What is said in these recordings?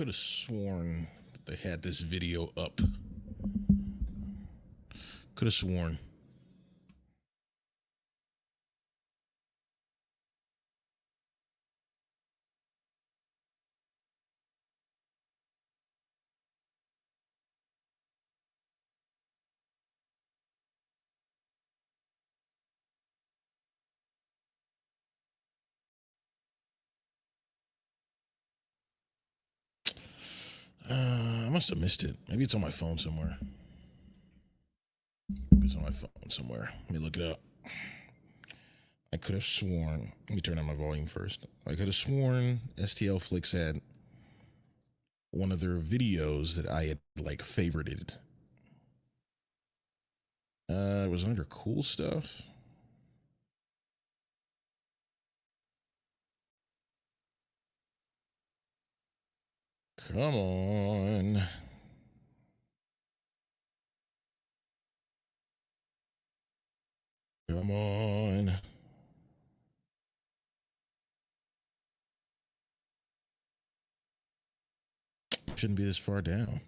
Could have sworn that they had this video up. Could have sworn. I must have missed it. Maybe it's on my phone somewhere. Maybe it's on my phone somewhere. Let me look it up. I could have sworn. Let me turn on my volume first. I could have sworn STL Flicks had one of their videos that I had like favorited. It was under cool stuff. Come on. Come on. Shouldn't be this far down.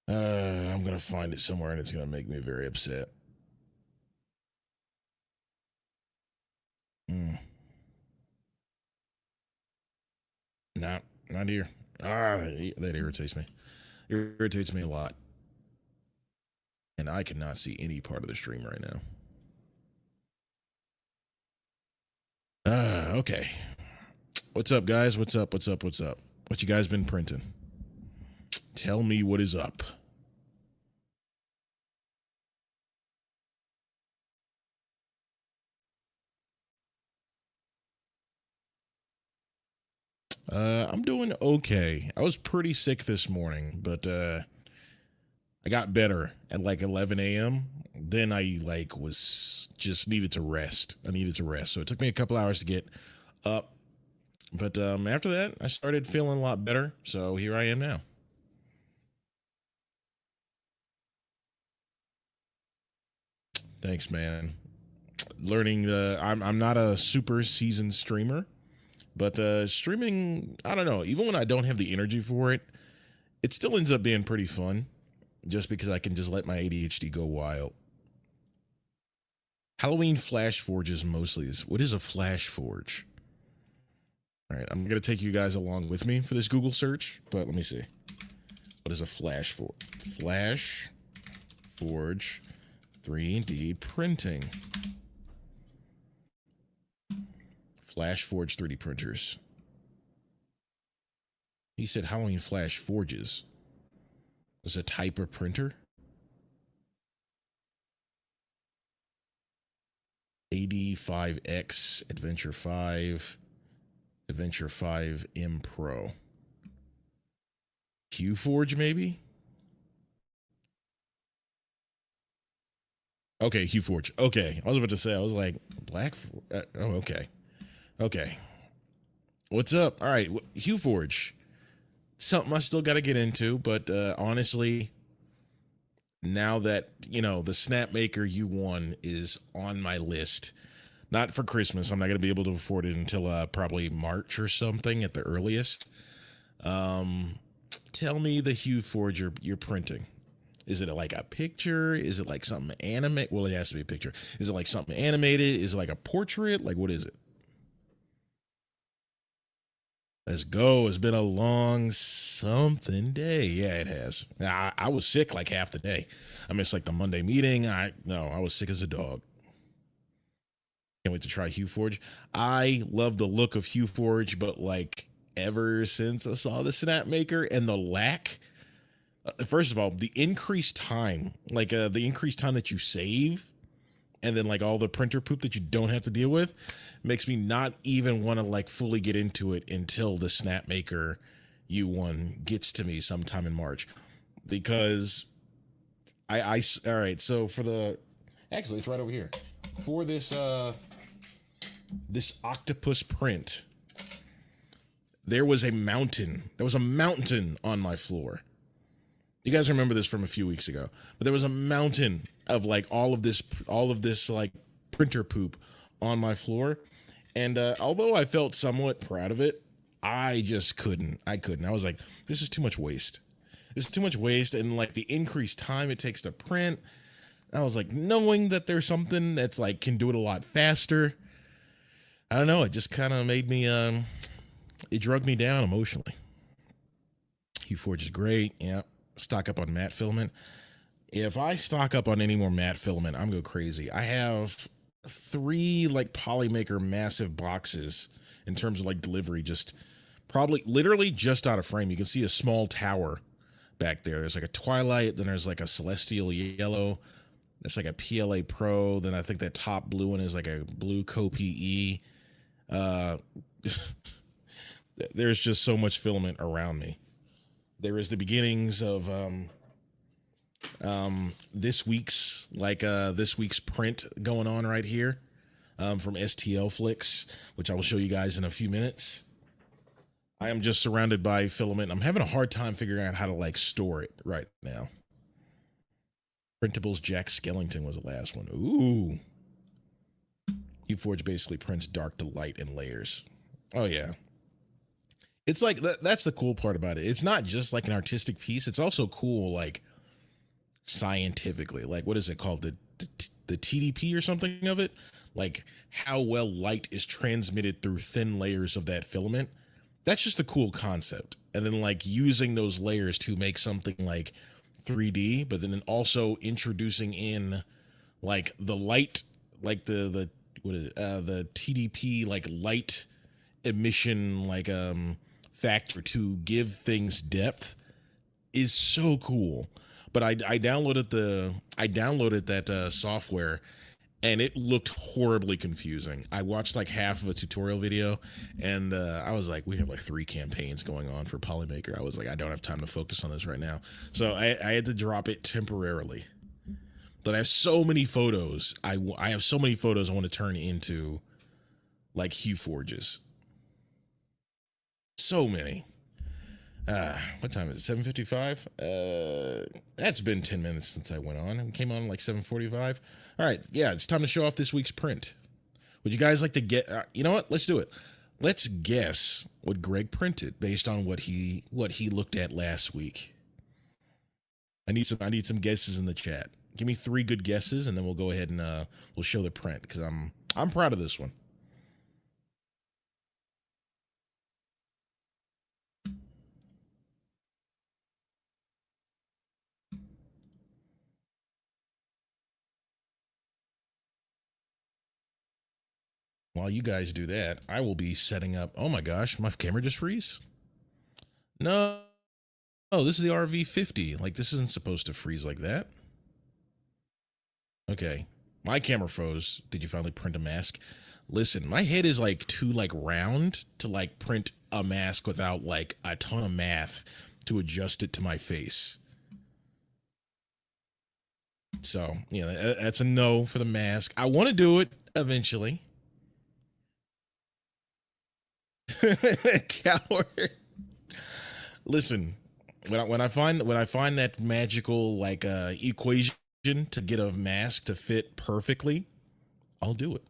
I'm gonna find it somewhere and it's gonna make me very upset. Not here. That irritates me. It irritates me a lot. And I cannot see any part of the stream right now. Okay. What's up, guys? What's up? What's up? What's up? What you guys been printing? Tell me what is up. I'm doing okay. I was pretty sick this morning, but I got better at like 11 a.m. Then I like was just needed to rest. I needed to rest, so it took me a couple hours to get up. But after that, I started feeling a lot better. So here I am now. Thanks, man. Learning I'm not a super seasoned streamer, but streaming, I don't know, even when I don't have the energy for it, it still ends up being pretty fun just because I can just let my ADHD go wild. Halloween flash forges mostly is what is a flash forge? All right, I'm going to take you guys along with me for this Google search, but let me see. What is a flash forge? Flash forge 3D printing. Flash Forge 3D printers. He said Halloween Flash Forges was a type of printer. AD5X, Adventure 5, Adventure 5 M Pro. QForge maybe? Okay, QForge. Okay, I was about to say, I was like, Black. Oh, okay. Okay. What's up? All right, QForge. Something I still got to get into, but honestly, now that you know the Snapmaker U1 is on my list, not for Christmas. I'm not going to be able to afford it until probably March or something at the earliest. Tell me the Hue Forge you're printing. Is it like a picture? Is it like something animate? Well, it has to be a picture. Is it like something animated? Is it like a portrait? Like what is it? Let's go. It's been a long something day. Yeah, it has. I was sick like half the day. I missed like the Monday meeting. I was sick as a dog. Can't wait to try Hue Forge. I love the look of Hue Forge, but like ever since I saw the Snapmaker and the lack, first of all, the increased time, like the increased time that you save, and then like all the printer poop that you don't have to deal with, makes me not even want to like fully get into it until the Snapmaker U1 gets to me sometime in March, because I all right. So for the actually, it's right over here for this octopus print. There was a mountain. There was a mountain on my floor. You guys remember this from a few weeks ago, but there was a mountain of like all of this like printer poop on my floor, And although I felt somewhat proud of it, I just couldn't. I couldn't. I was like, this is too much waste. This is too much waste. And like the increased time it takes to print, I was like, knowing that there's something that's like can do it a lot faster. I don't know. It just kind of made me, it drug me down emotionally. HueForge is great. Yeah. Stock up on matte filament. If I stock up on any more matte filament, I'm go crazy. I have 3 like Polymaker massive boxes in terms of like delivery, just probably literally just out of frame. You can see a small tower back there. There's like a Twilight, then there's like a Celestial Yellow. It's like a PLA Pro. Then I think that top blue one is like a blue Co-PE. There's just so much filament around me. There is the beginnings of this week's print going on right here from STL Flicks, which I will show you guys in a few minutes. I am just surrounded by filament. I'm having a hard time figuring out how to like store it right now. Printables Jack Skellington was the last one. Ooh. HueForge basically prints dark to light in layers. Oh yeah. It's like that's the cool part about it. It's not just like an artistic piece. It's also cool like scientifically. Like what is it called? The TDP or something of it? Like how well light is transmitted through thin layers of that filament. That's just a cool concept. And then like using those layers to make something like 3D, but then also introducing in like the light, like the TDP like light emission like factor to give things depth is so cool. But I downloaded that software and it looked horribly confusing. I watched like half of a tutorial video and I was like, we have like 3 campaigns going on for Polymaker. I was like, I don't have time to focus on this right now. So I had to drop it temporarily. But I have so many photos. I have so many photos I want to turn into like HueForges. So many. What time is it? 7:55? That's been 10 minutes since I went on. I came on like 7:45. All right, yeah, it's time to show off this week's print. Would you guys like to get? You know what? Let's do it. Let's guess what Greg printed based on what he looked at last week. I need some guesses in the chat. Give me 3 good guesses, and then we'll go ahead and we'll show the print because I'm proud of this one. While you guys do that, I will be setting up. Oh my gosh, my camera just freeze? No. Oh, this is the RV50. Like, this isn't supposed to freeze like that. Okay. My camera froze. Did you finally print a mask? Listen, my head is like too like round to like print a mask without like a ton of math to adjust it to my face. So, yeah, that's a no for the mask. I want to do it eventually. Coward. Listen, when I find that magical like equation to get a mask to fit perfectly, I'll do it.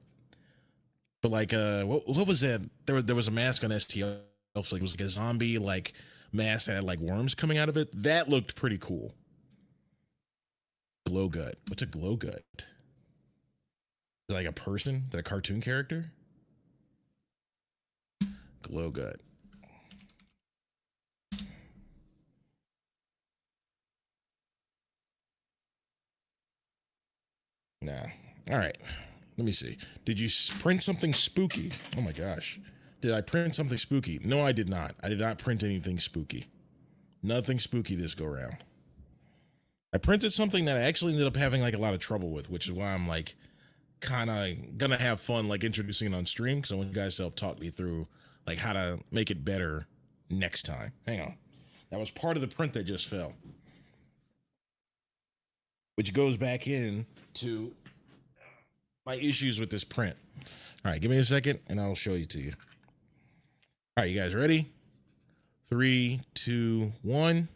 But like what was that? There was a mask on STL, like it was like a zombie like mask that had like worms coming out of it. That looked pretty cool. Glow gut. What's a glow gut? Is it like a person? Is that a cartoon character? Glow gut. Nah. All right. Let me see. Did you print something spooky? Oh my gosh. Did I print something spooky? No, I did not. I did not print anything spooky. Nothing spooky this go around. I printed something that I actually ended up having like a lot of trouble with, which is why I'm like kind of gonna have fun like introducing it on stream because I want you guys to help talk me through like how to make it better next time. Hang on. That was part of the print that just fell. Which goes back in to my issues with this print. All right, give me a second and I'll show you to you. All right, you guys ready? 3, 2, 1.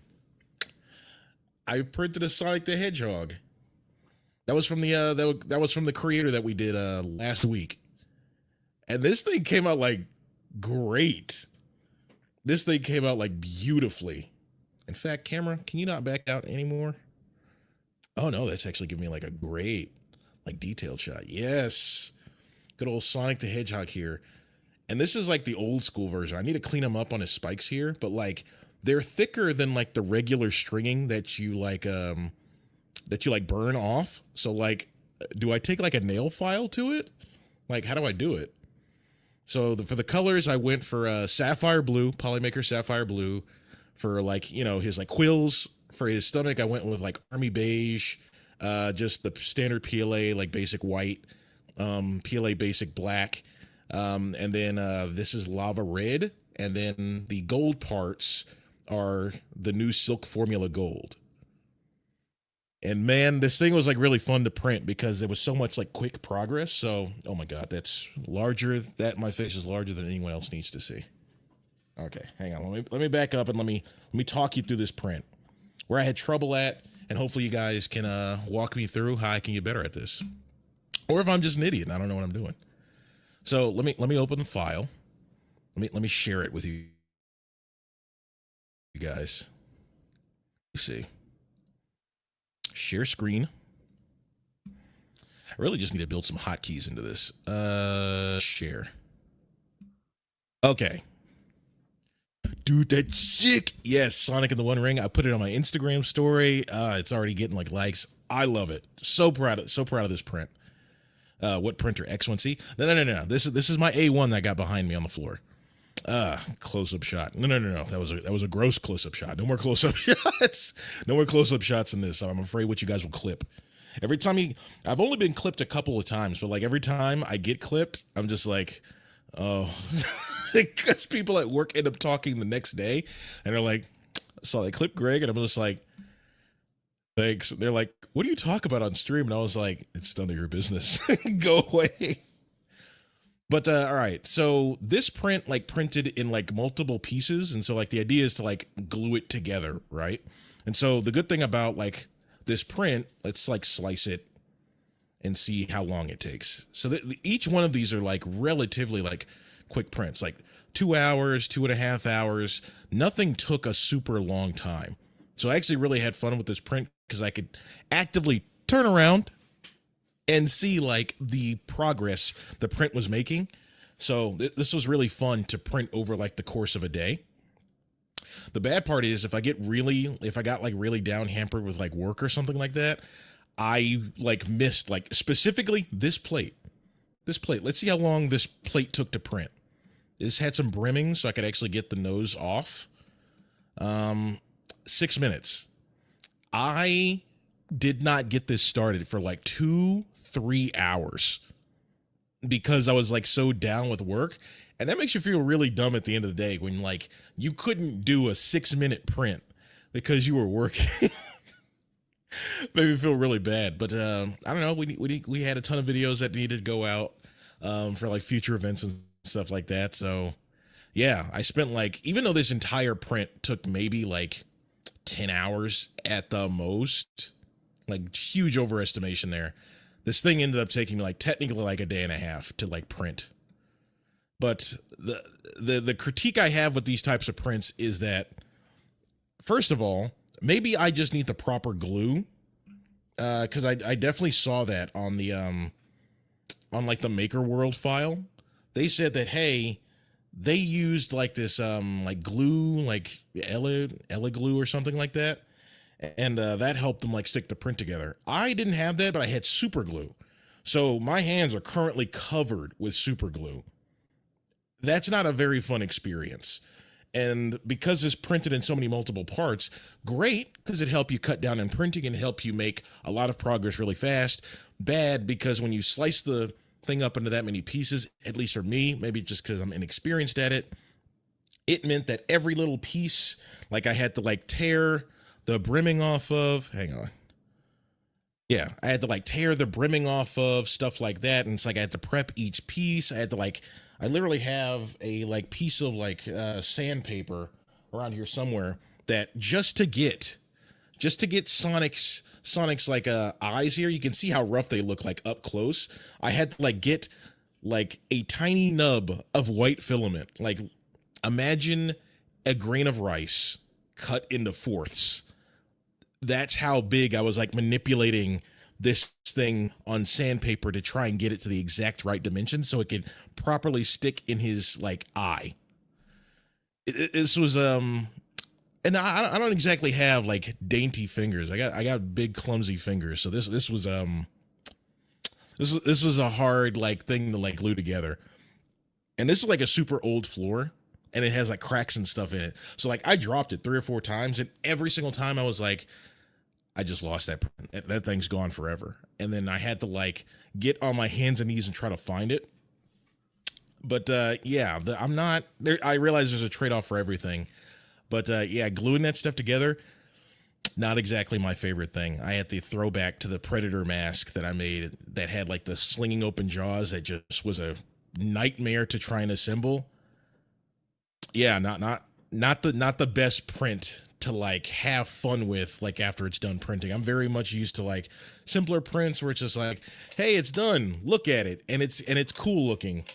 I printed a Sonic the Hedgehog. That was from the that was from the creator that we did last week. And this thing came out like great. This thing came out like beautifully. In fact, camera, can you not back out anymore? Oh no, that's actually giving me like a great, like detailed shot. Yes. Good old Sonic the Hedgehog here. And this is like the old school version. I need to clean them up on his spikes here, but like they're thicker than like the regular stringing that you like burn off. So like, do I take like a nail file to it? Like, how do I do it? So for the colors, I went for Sapphire Blue, Polymaker Sapphire Blue. For like, you know, his like quills. For his stomach, I went with like Army Beige, just the standard PLA, like basic white, PLA basic black. And then this is Lava Red. And then the gold parts are the new Silk Formula Gold. And man, this thing was like really fun to print because there was so much like quick progress. So, oh my God, that's larger. My face is larger than anyone else needs to see. Okay, hang on. Let me back up and let me talk you through this print, where I had trouble at, and hopefully you guys can walk me through how I can get better at this, or if I'm just an idiot and I don't know what I'm doing. So let me open the file. Let me share it with you guys. Let's see. Share screen. I really just need to build some hotkeys into this. Share. Okay. Dude, that's sick. Yes, Sonic in the One Ring. I put it on my Instagram story. It's already getting like likes. I love it. So proud of this print. What printer? X1C? No. This is my A1 that got behind me on the floor. Close-up shot. No. That was a gross close-up shot. No more close-up shots. No more close-up shots in this. I'm afraid what you guys will clip. Every time I've only been clipped a couple of times, but like every time I get clipped, I'm just like, oh, because people at work end up talking the next day and they're like, so they clip Greg, and I'm just like, thanks. They're like, what do you talk about on stream? And I was like, it's none of your business. Go away. But all right, so this print like printed in like multiple pieces, and so like the idea is to like glue it together, right? And so the good thing about like this print, let's like slice it and see how long it takes. So each one of these are like relatively like quick prints, like 2 hours, 2.5 hours. Nothing took a super long time. So I actually really had fun with this print because I could actively turn around and see like the progress the print was making. So this was really fun to print over like the course of a day. The bad part is if I got like really down hampered with like work or something like that, I like missed like specifically this plate. Let's see how long this plate took to print. This had some brimming so I could actually get the nose off. 6 minutes. I did not get this started for like 2-3 hours because I was like so down with work. And that makes you feel really dumb at the end of the day when like you couldn't do a 6-minute print because you were working. Made me feel really bad. But I don't know. We had a ton of videos that needed to go out for like future events and stuff like that. So yeah, I spent like, even though this entire print took maybe like 10 hours at the most, like huge overestimation there, this thing ended up taking me like technically like a day and a half to like print. But the critique I have with these types of prints is that, first of all, maybe I just need the proper glue, because I definitely saw that on the on like the Maker World file. They said that, hey, they used like this like glue, like Ella glue or something like that, and that helped them like stick the print together. I didn't have that, but I had super glue, so my hands are currently covered with super glue. That's not a very fun experience. And because it's printed in so many multiple parts, great, because it helped you cut down on printing and help you make a lot of progress really fast. Bad, because when you slice the thing up into that many pieces, at least for me, maybe just because I'm inexperienced at it, it meant that every little piece, like I had to like tear the brimming off of, hang on. Yeah, I had to like tear the brimming off of, stuff like that. And it's like I had to prep each piece. I literally have a like piece of like sandpaper around here somewhere that just to get Sonic's like eyes here, you can see how rough they look like up close. I had to like get like a tiny nub of white filament. Like imagine a grain of rice cut into fourths. That's how big I was like manipulating this thing on sandpaper to try and get it to the exact right dimension so it could properly stick in his like eye. This was and I don't exactly have like dainty fingers. I got big clumsy fingers. So this was a hard like thing to like glue together. And this is like a super old floor and it has like cracks and stuff in it. So like I dropped it 3 or 4 times and every single time I was like, I just lost that print. That thing's gone forever. And then I had to like get on my hands and knees and try to find it. But yeah, I'm not there. I realize there's a trade-off for everything. But yeah, gluing that stuff together, not exactly my favorite thing. I had the throwback to the Predator mask that I made that had like the slinging open jaws that just was a nightmare to try and assemble. Yeah, not the best print to like have fun with like after it's done printing. I'm very much used to like simpler prints where it's just like, hey, it's done. Look at it. And it's cool looking.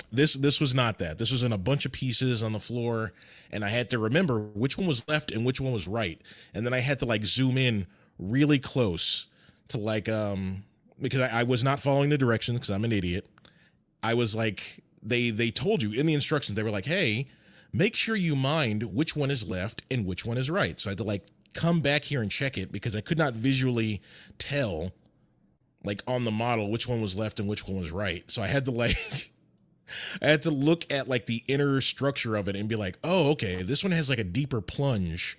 This was not that. This was in a bunch of pieces on the floor, and I had to remember which one was left and which one was right. And then I had to like zoom in really close to like because I was not following the directions because I'm an idiot. I was like they told you in the instructions, they were like, hey, make sure you mind which one is left and which one is right. So I had to like come back here and check it because I could not visually tell like on the model which one was left and which one was right. So I had to like I had to look at like the inner structure of it and be like, oh, okay, this one has like a deeper plunge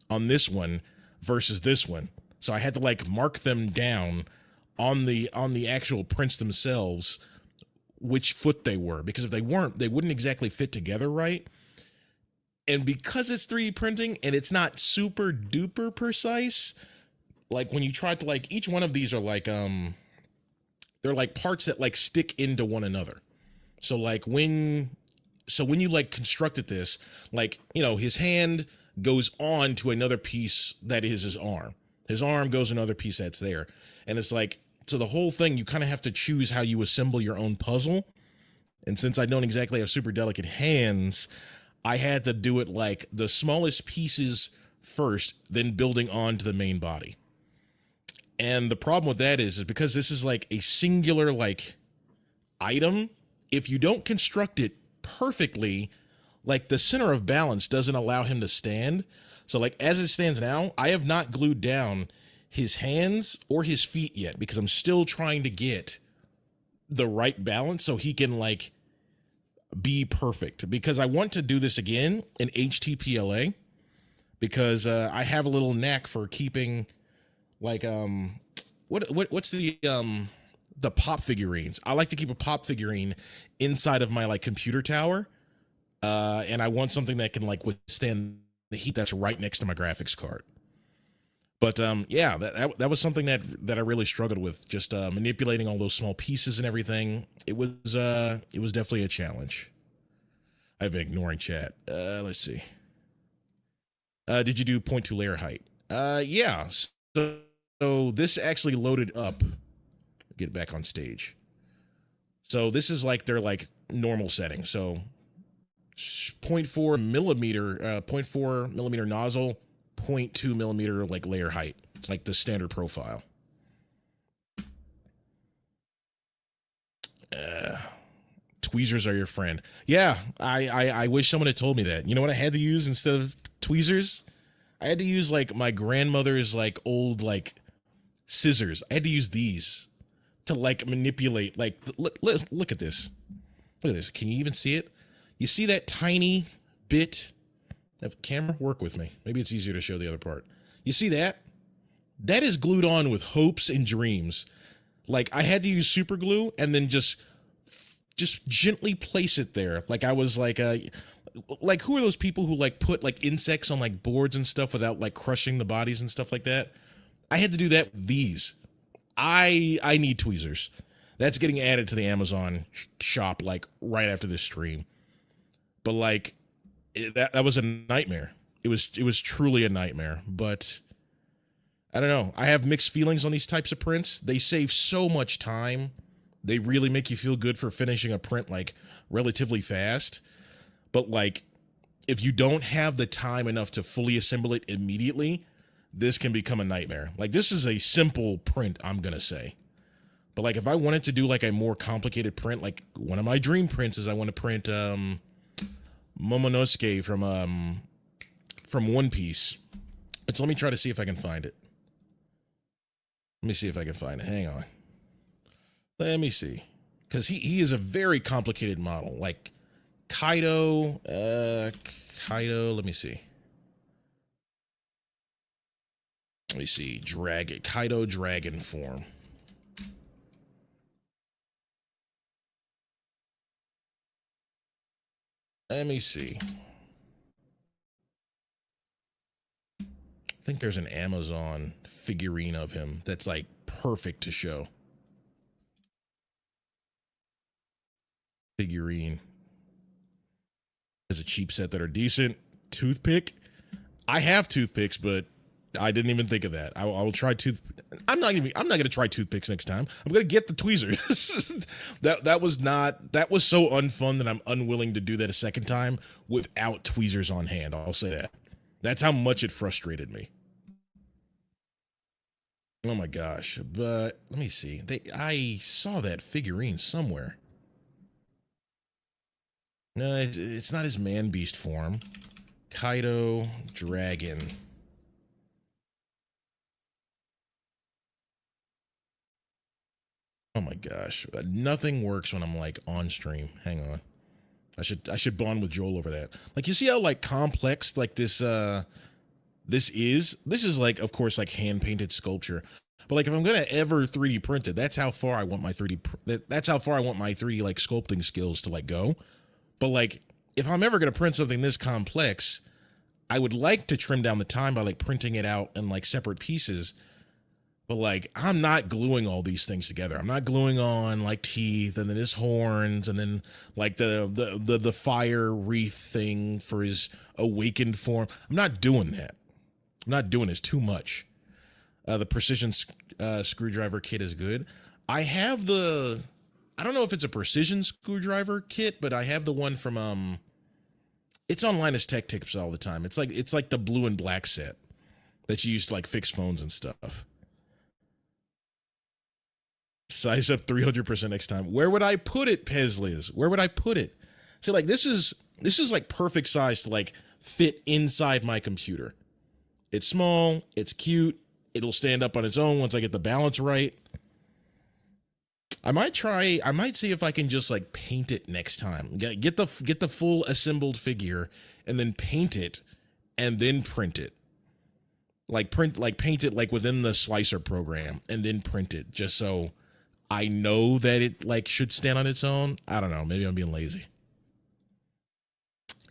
on this one versus this one. So I had to like mark them down on the actual prints themselves, which foot they were, because if they weren't, they wouldn't exactly fit together right. And because it's 3D printing and it's not super duper precise, like when you try to like, each one of these are like, they're like parts that like stick into one another. So like when you like constructed this, like, you know, his hand goes on to another piece that is his arm. His arm goes another piece that's there. And it's like, so the whole thing, you kind of have to choose how you assemble your own puzzle. And since I don't exactly have super delicate hands, I had to do it like the smallest pieces first, then building on to the main body. And the problem with that is because this is like a singular like item, if you don't construct it perfectly, like the center of balance doesn't allow him to stand. So like as it stands now, I have not glued down his hands or his feet yet because I'm still trying to get the right balance so he can like be perfect, because I want to do this again in HTPLA because I have a little knack for keeping like what's the pop figurines. I like to keep a pop figurine inside of my like computer tower. And I want something that can like withstand the heat that's right next to my graphics card. But yeah, that was something that I really struggled with, just manipulating all those small pieces and everything. It was definitely a challenge. I've been ignoring chat. Let's see. Did you do point to layer height? Yeah. So this actually loaded up. Get back on stage. So this is like their like normal setting. So 0.4 millimeter, 0.4 millimeter nozzle, 0.2 millimeter like layer height. It's like the standard profile. Tweezers are your friend. Yeah, I wish someone had told me that. You know what I had to use instead of tweezers? I had to use like my grandmother's like old like scissors. I had to use these to like manipulate. Like look at this. Look at this. Can you even see it? You see that tiny bit of camera? Work with me. Maybe it's easier to show the other part. You see that? That is glued on with hopes and dreams. Like I had to use super glue and then just gently place it there. Like I was like who are those people who like put like insects on like boards and stuff without like crushing the bodies and stuff like that? I had to do that with these. I need tweezers. That's getting added to the Amazon shop like right after this stream. But like that was a nightmare. It was truly a nightmare. But I don't know. I have mixed feelings on these types of prints. They save so much time They really make you feel good for finishing a print like relatively fast. But like if you don't have the time enough to fully assemble it immediately, this can become a nightmare. Like this is a simple print, I'm gonna say. But like if I wanted to do like a more complicated print, like one of my dream prints is I want to print Momonosuke from One Piece. So let me try to see if I can find it. Let me see if I can find it. Hang on. Let me see. Because he is a very complicated model. Like Kaido, let me see. Let me see. Dragon, Kaido dragon form. Let me see. I think there's an Amazon figurine of him that's like perfect to show. Figurine. There's a cheap set that are decent. Toothpick. I have toothpicks, but I didn't even think of that. I will try I'm not gonna try toothpicks next time. I'm gonna get the tweezers. that was so unfun that I'm unwilling to do that a second time without tweezers on hand. I'll say that. That's how much it frustrated me. Oh my gosh. But let me see. I saw that figurine somewhere. No, it's not his man beast form. Kaido dragon. Oh my gosh. Nothing works when I'm like on stream. Hang on. I should bond with Joel over that. Like you see how like complex like this is like of course like hand painted sculpture. But like if I'm gonna ever 3D print it, that's how far I want my 3D like sculpting skills to like go. But like if I'm ever gonna print something this complex, I would like to trim down the time by like printing it out in like separate pieces. But like I'm not gluing all these things together. I'm not gluing on like teeth and then his horns and then like the fire wreath thing for his awakened form. I'm not doing that. I'm not doing this too much. The precision screwdriver kit is good. I don't know if it's a precision screwdriver kit, but I have the one from it's on Linus Tech Tips all the time. It's like the blue and black set that you use to like fix phones and stuff. Size up 300% next time. Where would I put it, Pezliz? Where would I put it? See, like this is like perfect size to like fit inside my computer. It's small, it's cute, it'll stand up on its own once I get the balance right. I might see if I can just like paint it next time. Get the full assembled figure and then paint it and then print it. Paint it like within the slicer program and then print it just so I know that it like should stand on its own. I don't know. Maybe I'm being lazy.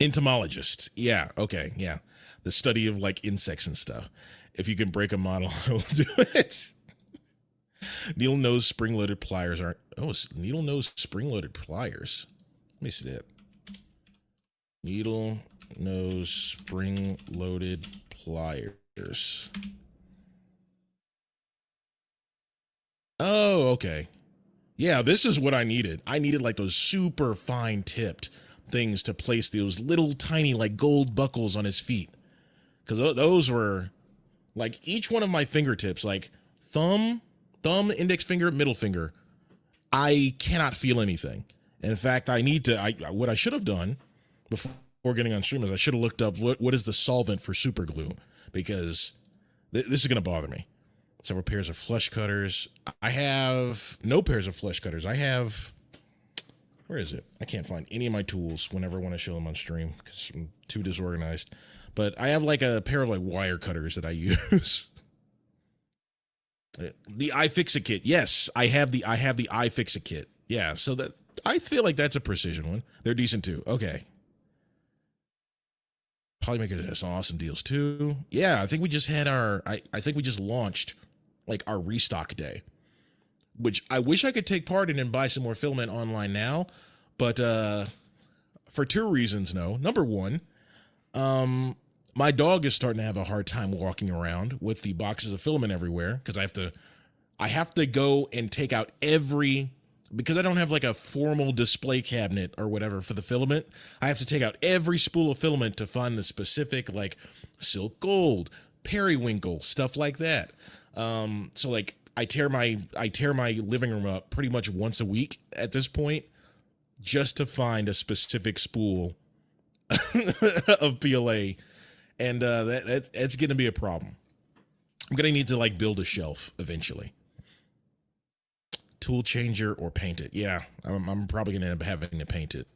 Entomologist. Yeah. Okay. Yeah. The study of like insects and stuff. If you can break a model, I will do it. Needle nose spring loaded pliers aren't. Oh, needle nose spring loaded pliers. Let me see that. Needle nose spring loaded pliers. Oh, okay. Yeah, this is what I needed. I needed like those super fine tipped things to place those little tiny like gold buckles on his feet. Because those were like each one of my fingertips, like thumb, index finger, middle finger. I cannot feel anything. In fact, what I should have done before getting on stream is I should have looked up what is the solvent for super glue, because this is going to bother me. Several pairs of flush cutters. I have no pairs of flush cutters. I have, where is it? I can't find any of my tools whenever I want to show them on stream because I'm too disorganized. But I have like a pair of like wire cutters that I use. The iFixit kit. Yes, I have the iFixit kit. Yeah, so that I feel like that's a precision one. They're decent too. Okay. Polymakers has some awesome deals too. Yeah, I think we just had I think we just launched like our restock day, which I wish I could take part in and buy some more filament online now, but for two reasons, no. Number one, my dog is starting to have a hard time walking around with the boxes of filament everywhere because I have to go and take out every because I don't have like a formal display cabinet or whatever for the filament, I have to take out every spool of filament to find the specific like silk gold, periwinkle, stuff like that. So like I tear my living room up pretty much once a week at this point just to find a specific spool of PLA, and that's going to be a problem. I'm going to need to like build a shelf eventually. Tool changer or paint it. Yeah, I'm probably going to end up having to paint it.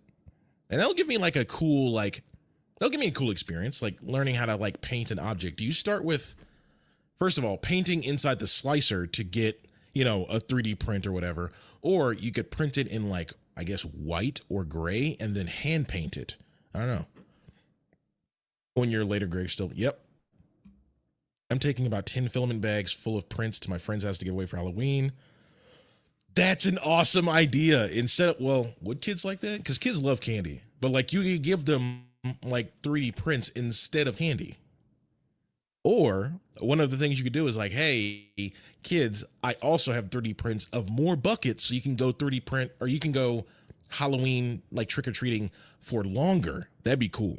And that'll give me like that'll give me a cool experience, like learning how to like paint an object. Do you start with, first of all, painting inside the slicer to get, a 3D print or whatever, or you could print it in like, I guess, white or gray and then hand paint it. I don't know. 1 year later, Greg still, yep. I'm taking about 10 filament bags full of prints to my friend's house to give away for Halloween. That's an awesome idea. Instead of, well, would kids like that? Because kids love candy. But like you could give them like 3D prints instead of candy. Or one of the things you could do is like, hey, kids, I also have 3D prints of more buckets. So you can go 3D print, or you can go Halloween, like trick-or-treating for longer. That'd be cool.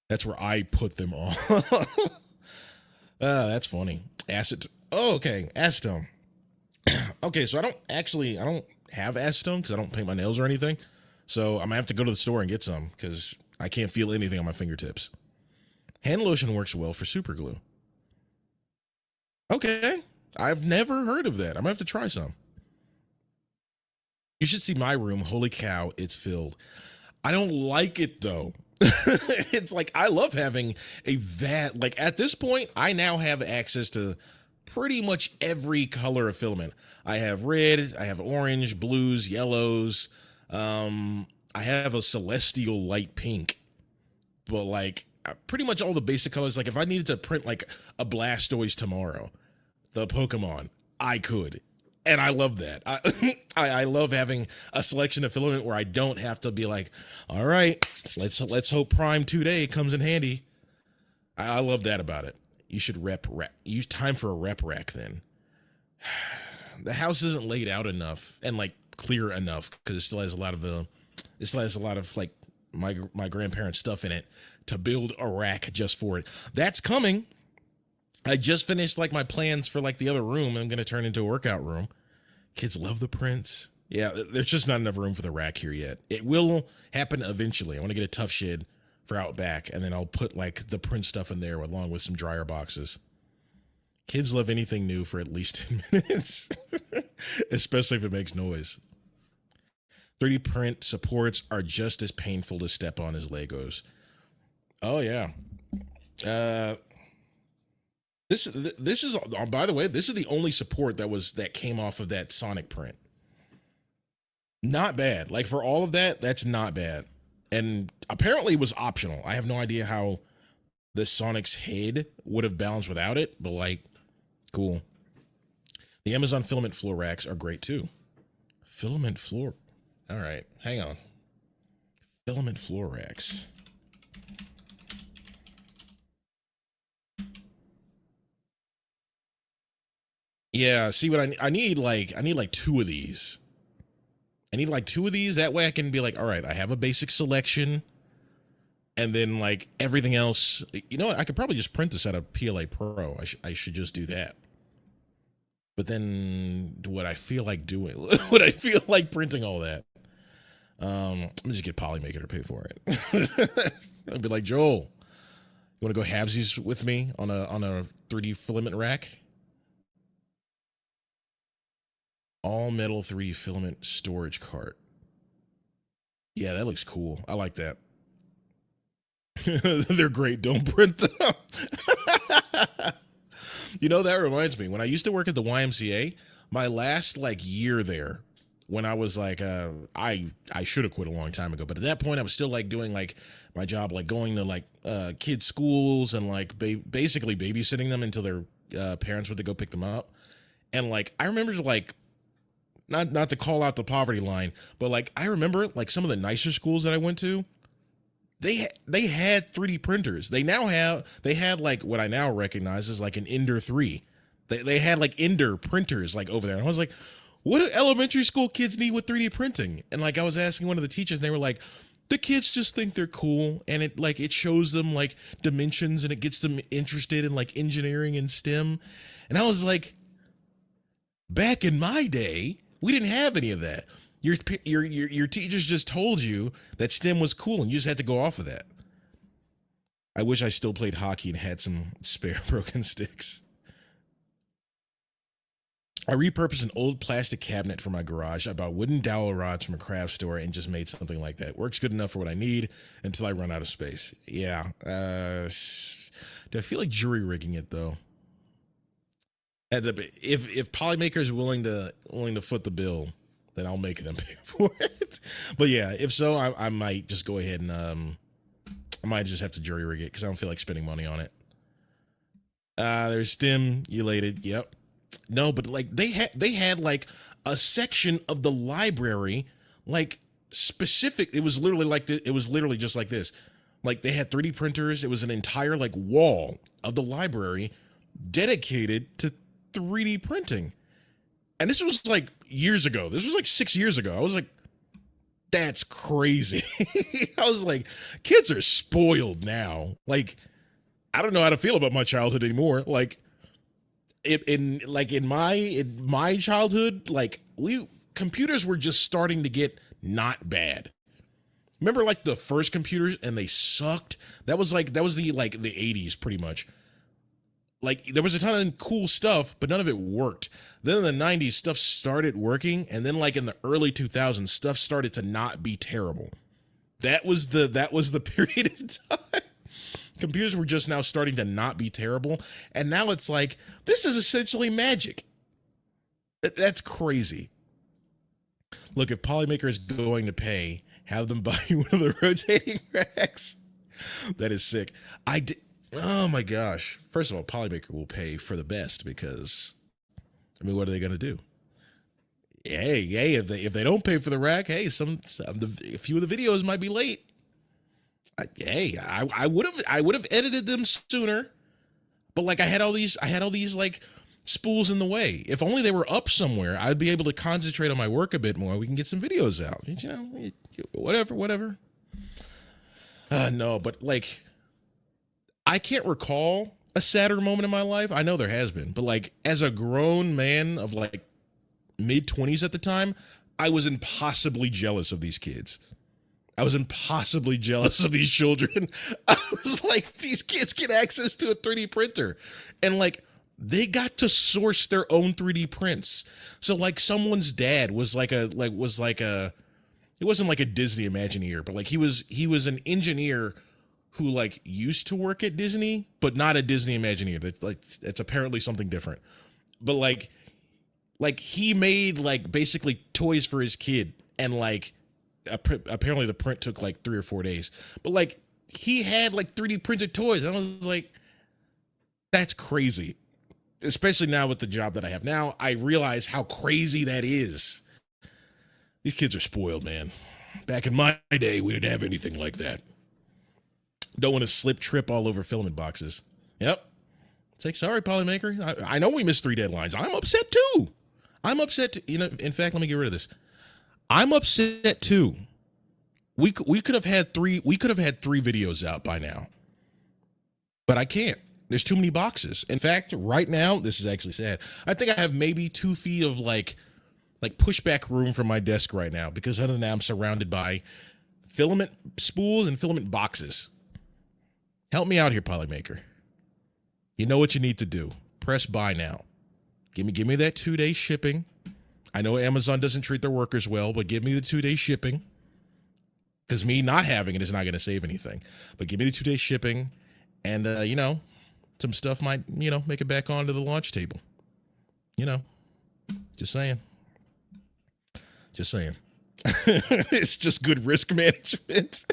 That's where I put them all. That's funny. Acid. Oh, okay. Acetone. Okay, so I don't have acetone because I don't paint my nails or anything. So I'm gonna have to go to the store and get some because I can't feel anything on my fingertips. Hand lotion works well for super glue. Okay, I've never heard of that. I'm gonna have to try some. You should see my room. Holy cow, it's filled. I don't like it though. It's like I love having a vat. Like at this point, I now have access to pretty much every color of filament. I have red, I have orange, blues, yellows. I have a celestial light pink, but like pretty much all the basic colors. Like if I needed to print like a Blastoise tomorrow, the Pokemon, I could. And I love that. I love having a selection of filament where I don't have to be like, all right, let's hope Prime 2-Day comes in handy. I love that about it. You should use time for a rep rack then. The house isn't laid out enough and like clear enough because it still has a lot of like my grandparents' stuff in it to build a rack just for it. That's coming. I just finished like my plans for like the other room. I'm going to turn into a workout room. Kids love the prints. Yeah, there's just not enough room for the rack here yet. It will happen eventually. I want to get a tough shed for out back, and then I'll put like the print stuff in there along with some dryer boxes. Kids love anything new for at least 10 minutes, especially if it makes noise. 3D print supports are just as painful to step on as Legos. Oh yeah. This is, by the way, this is the only support that came off of that Sonic print. Not bad. Like for all of that, that's not bad. And apparently it was optional. I have no idea how the Sonic's head would have balanced without it, but like, cool. The Amazon filament floor racks are great too. Filament floor. All right, hang on. Filament floor racks. Yeah, see what I need like two of these. I need like two of these. That way I can be like, all right, I have a basic selection. And then like everything else, you know what? I could probably just print this out of PLA Pro. I should just do that. But then would I feel like doing, would I feel like printing all that? Let me just get Polymaker to pay for it. I'd be like, Joel, you want to go halvesies with me on a 3D filament rack? All metal 3D filament storage cart. Yeah, that looks cool. I like that. They're great. Don't print them. You know, that reminds me. When I used to work at the YMCA, my last like year there, when I was like, I should have quit a long time ago, but at that point I was still like doing like my job, like going to like kids' schools and like basically babysitting them until their parents would to go pick them up. And like I remember like not to call out the poverty line, but like I remember like some of the nicer schools that I went to, they had 3D printers. They had like what I now recognize as like an Ender 3. They had like Ender printers like over there. And I was like, what do elementary school kids need with 3D printing? And like I was asking one of the teachers, and they were like, the kids just think they're cool, and it shows them like dimensions, and it gets them interested in like engineering and STEM. And I was like, back in my day, we didn't have any of that. Your teachers just told you that STEM was cool, and you just had to go off of that. I wish I still played hockey and had some spare broken sticks. I repurposed an old plastic cabinet for my garage. I bought wooden dowel rods from a craft store and just made something like that. Works good enough for what I need until I run out of space. Yeah. Do I feel like jury rigging it though? If Polymaker is willing to foot the bill, then I'll make them pay for it. But yeah, if so, I might just go ahead and I might just have to jury rig it because I don't feel like spending money on it. There's stimulated. Yep. No, but like they had like a section of the library, like specific. It was literally just like this. Like they had 3D printers. It was an entire like wall of the library dedicated to 3D printing. And this was like years ago. This was like 6 years ago. I was like, that's crazy. I was like, kids are spoiled now. Like, I don't know how to feel about my childhood anymore. Like, in my childhood, like computers were just starting to get not bad. Remember like the first computers and they sucked? That was the 80s pretty much. Like there was a ton of cool stuff, but none of it worked. Then in the 90s, stuff started working, and then like in the early 2000s, stuff started to not be terrible. That was the period of time. Computers were just now starting to not be terrible, and now it's like this is essentially magic. That's crazy. Look, if Polymaker is going to pay, have them buy you one of the rotating racks. That is sick. Oh my gosh. First of all, Polymaker will pay for the best because, I mean, what are they going to do? Hey, if they don't pay for the rack, hey, a few of the videos might be late. I would have edited them sooner, but like I had all these like spools in the way. If only they were up somewhere, I'd be able to concentrate on my work a bit more. We can get some videos out, you know, whatever. No, but like, I can't recall a sadder moment in my life. I know there has been, but like as a grown man of like mid-20s at the time, I was impossibly jealous of these kids. I was impossibly jealous of these children. I was like, these kids get access to a 3D printer. And like, they got to source their own 3D prints. So like someone's dad it wasn't like a Disney Imagineer, but like he was an engineer who like used to work at Disney, but not a Disney Imagineer. That's apparently something different. But like he made like basically toys for his kid, and like apparently the print took like 3 or 4 days. But like he had like 3D printed toys. I was like, that's crazy. Especially now with the job that I have now, I realize how crazy that is. These kids are spoiled, man. Back in my day, we didn't have anything like that. Don't want to slip trip all over filament boxes. Yep. It's like, sorry, Polymaker. I know we missed 3 deadlines. I'm upset too. I'm upset. You know, in fact, let me get rid of this. I'm upset too. We could have had 3 videos out by now. But I can't. There's too many boxes. In fact, right now, this is actually sad. I think I have maybe 2 feet of like pushback room from my desk right now, because other than that, I'm surrounded by filament spools and filament boxes. Help me out here, Polymaker. You know what you need to do. Press buy now. Give me that 2-day shipping. I know Amazon doesn't treat their workers well, but give me the 2-day shipping. Because me not having it is not going to save anything. But give me the 2-day shipping, and you know, some stuff might, you know, make it back onto the launch table. You know, just saying. Just saying. It's just good risk management.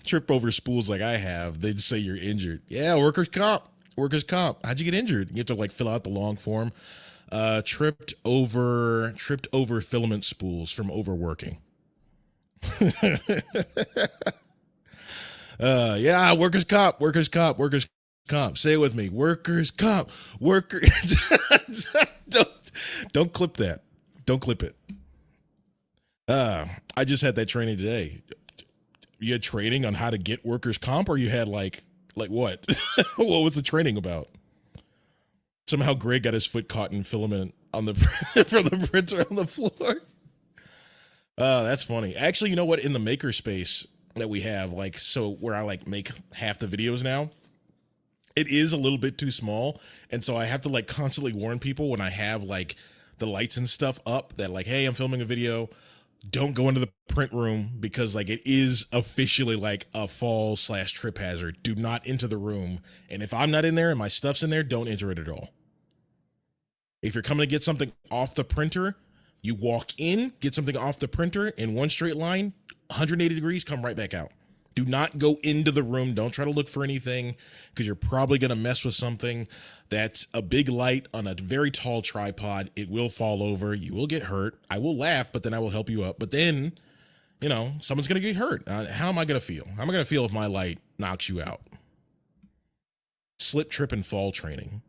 Trip over spools like I have, they'd say you're injured. Yeah, workers' comp. How'd you get injured? You have to like fill out the long form. Tripped over filament spools from overworking. Yeah, workers' comp. Say it with me. Workers' comp. Don't clip that. Don't clip it. I just had that training today. You had training on how to get workers' comp, or you had like what? What was the training about? Somehow Greg got his foot caught in filament on the from the printer on the floor. That's funny. Actually, you know what? In the makerspace that we have, like, so where I like make half the videos now, it is a little bit too small, and so I have to like constantly warn people when I have like the lights and stuff up that like, hey, I'm filming a video. Don't go into the print room because like it is officially like a fall/trip hazard. Do not enter the room. And if I'm not in there and my stuff's in there, don't enter it at all. If you're coming to get something off the printer, you walk in, get something off the printer in one straight line, 180 degrees, come right back out. Do not go into the room. Don't try to look for anything because you're probably going to mess with something. That's a big light on a very tall tripod. It will fall over. You will get hurt. I will laugh, but then I will help you up. But then, you know, someone's going to get hurt. How am I going to feel? How am I going to feel if my light knocks you out? Slip, trip, and fall training.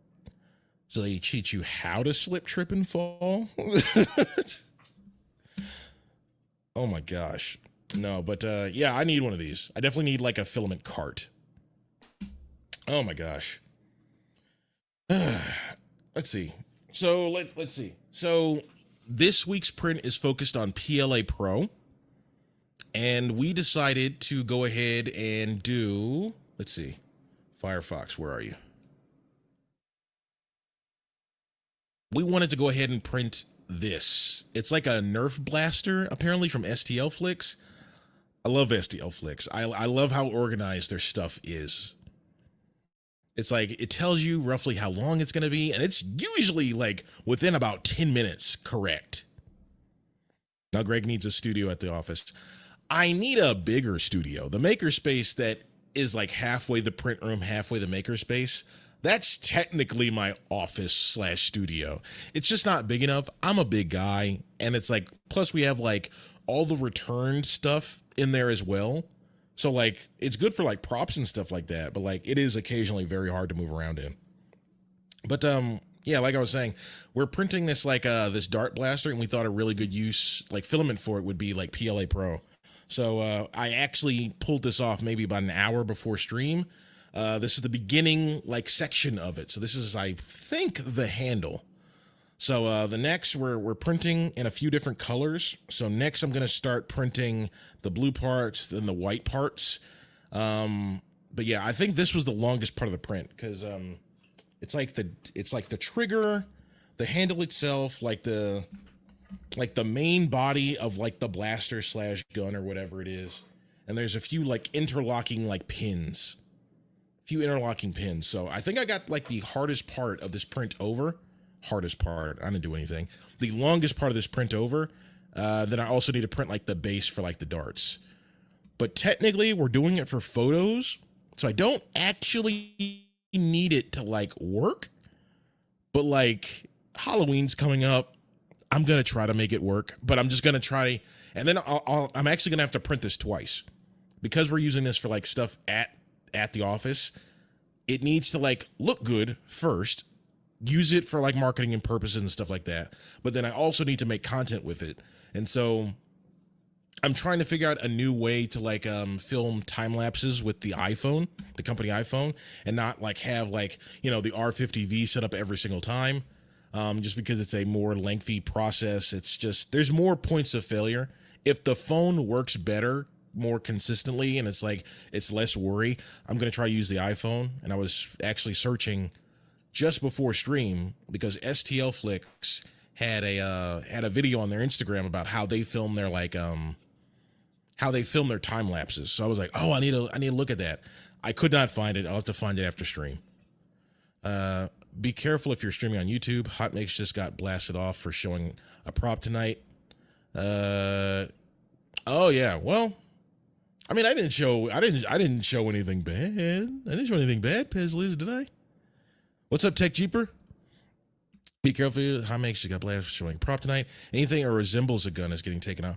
So they teach you how to slip, trip, and fall? Oh my gosh. No, but yeah, I need one of these. I definitely need like a filament cart. Oh my gosh. Let's see. So let's see. So this week's print is focused on PLA Pro. And we decided to go ahead and do, let's see. Firefox, where are you? We wanted to go ahead and print this. It's like a Nerf blaster, apparently from STL Flicks. I love STL Flicks. I love how organized their stuff is. It's like, it tells you roughly how long it's going to be, and it's usually like within about 10 minutes correct. Now Greg needs a studio at the office. I need a bigger studio. The makerspace that is like halfway the print room, halfway the makerspace, that's technically my office/studio. It's just not big enough. I'm a big guy, and it's like, plus we have like all the returned stuff in there as well. So like, it's good for like props and stuff like that, but like it is occasionally very hard to move around in. But yeah, like I was saying, we're printing this like this dart blaster, and we thought a really good use, like filament for it, would be like PLA Pro. So I actually pulled this off maybe about an hour before stream. This is the beginning like section of it. So this is, I think, the handle. So the next, we're printing in a few different colors. So next I'm going to start printing the blue parts, then the white parts. But yeah, I think this was the longest part of the print because it's like the trigger, the handle itself, like the main body of like the blaster/gun or whatever it is. And there's a few like interlocking like pins. Few interlocking pins. So I think I got like the hardest part of this print over. Hardest part, I didn't do anything. The longest part of this print over. Then I also need to print like the base for like the darts. But technically we're doing it for photos, so I don't actually need it to like work. But like Halloween's coming up, I'm gonna try to make it work. But I'm just gonna try, and then I'm actually gonna have to print this twice because we're using this for like stuff at the office. It needs to like look good first, use it for like marketing and purposes and stuff like that, but then I also need to make content with it. And so I'm trying to figure out a new way to like film time lapses with the iPhone, the company iPhone, and not like have like, you know, the R50V set up every single time, just because it's a more lengthy process. It's just, there's more points of failure. If the phone works better more consistently and it's like it's less worry, I'm gonna try to use the iPhone. And I was actually searching just before stream because STL Flicks had a video on their Instagram about how they film their like how they film their time lapses. So I was like, oh, I need to look at that. I could not find it. I'll have to find it after stream. Be careful if you're streaming on YouTube. Hot Mix just got blasted off for showing a prop tonight. Oh yeah, well, I mean, I didn't show anything bad. I didn't show anything bad, Pezliz, did I? What's up, Tech Jeeper? Be careful. Hot Mix just got blasted for showing a prop tonight. Anything that resembles a gun is getting taken out.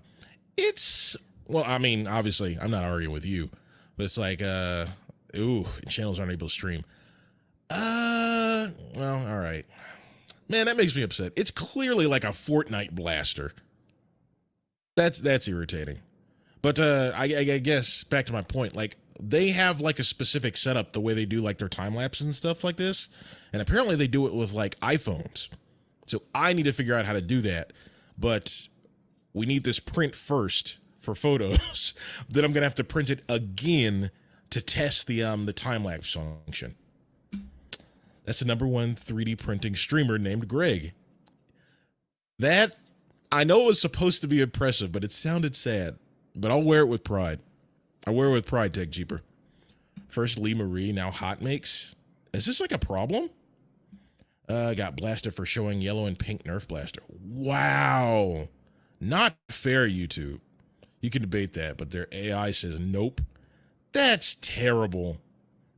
It's, well, I mean, obviously, I'm not arguing with you, but it's like, channels aren't able to stream. Well, all right. Man, that makes me upset. It's clearly like a Fortnite blaster. That's irritating. But I guess back to my point, like they have like a specific setup the way they do like their time lapses and stuff like this, and apparently they do it with like iPhones. So I need to figure out how to do that, but we need this print first for photos. Then I'm gonna have to print it again to test the time lapse function. That's the #1 3D printing streamer named Greg. That I know it was supposed to be impressive, but it sounded sad. But I'll wear it with pride. I wear it with pride, Tech Jeeper. First Lee Marie, now Hot Makes. Is this like a problem? Got blasted for showing yellow and pink Nerf blaster. Wow. Not fair, YouTube. You can debate that, but their AI says nope. That's terrible.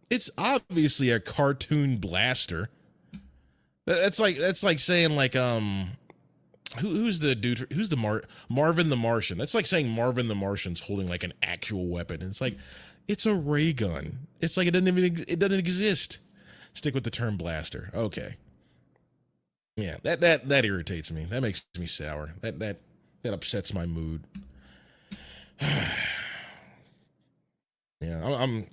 It's obviously a cartoon blaster. That's like saying like who's the dude? Who's the Marvin the Martian? That's like saying Marvin the Martian's holding like an actual weapon. It's like it's a ray gun. It's like it doesn't exist. Stick with the term blaster. Okay. Yeah, that irritates me. That makes me sour. That upsets my mood. Yeah, I'm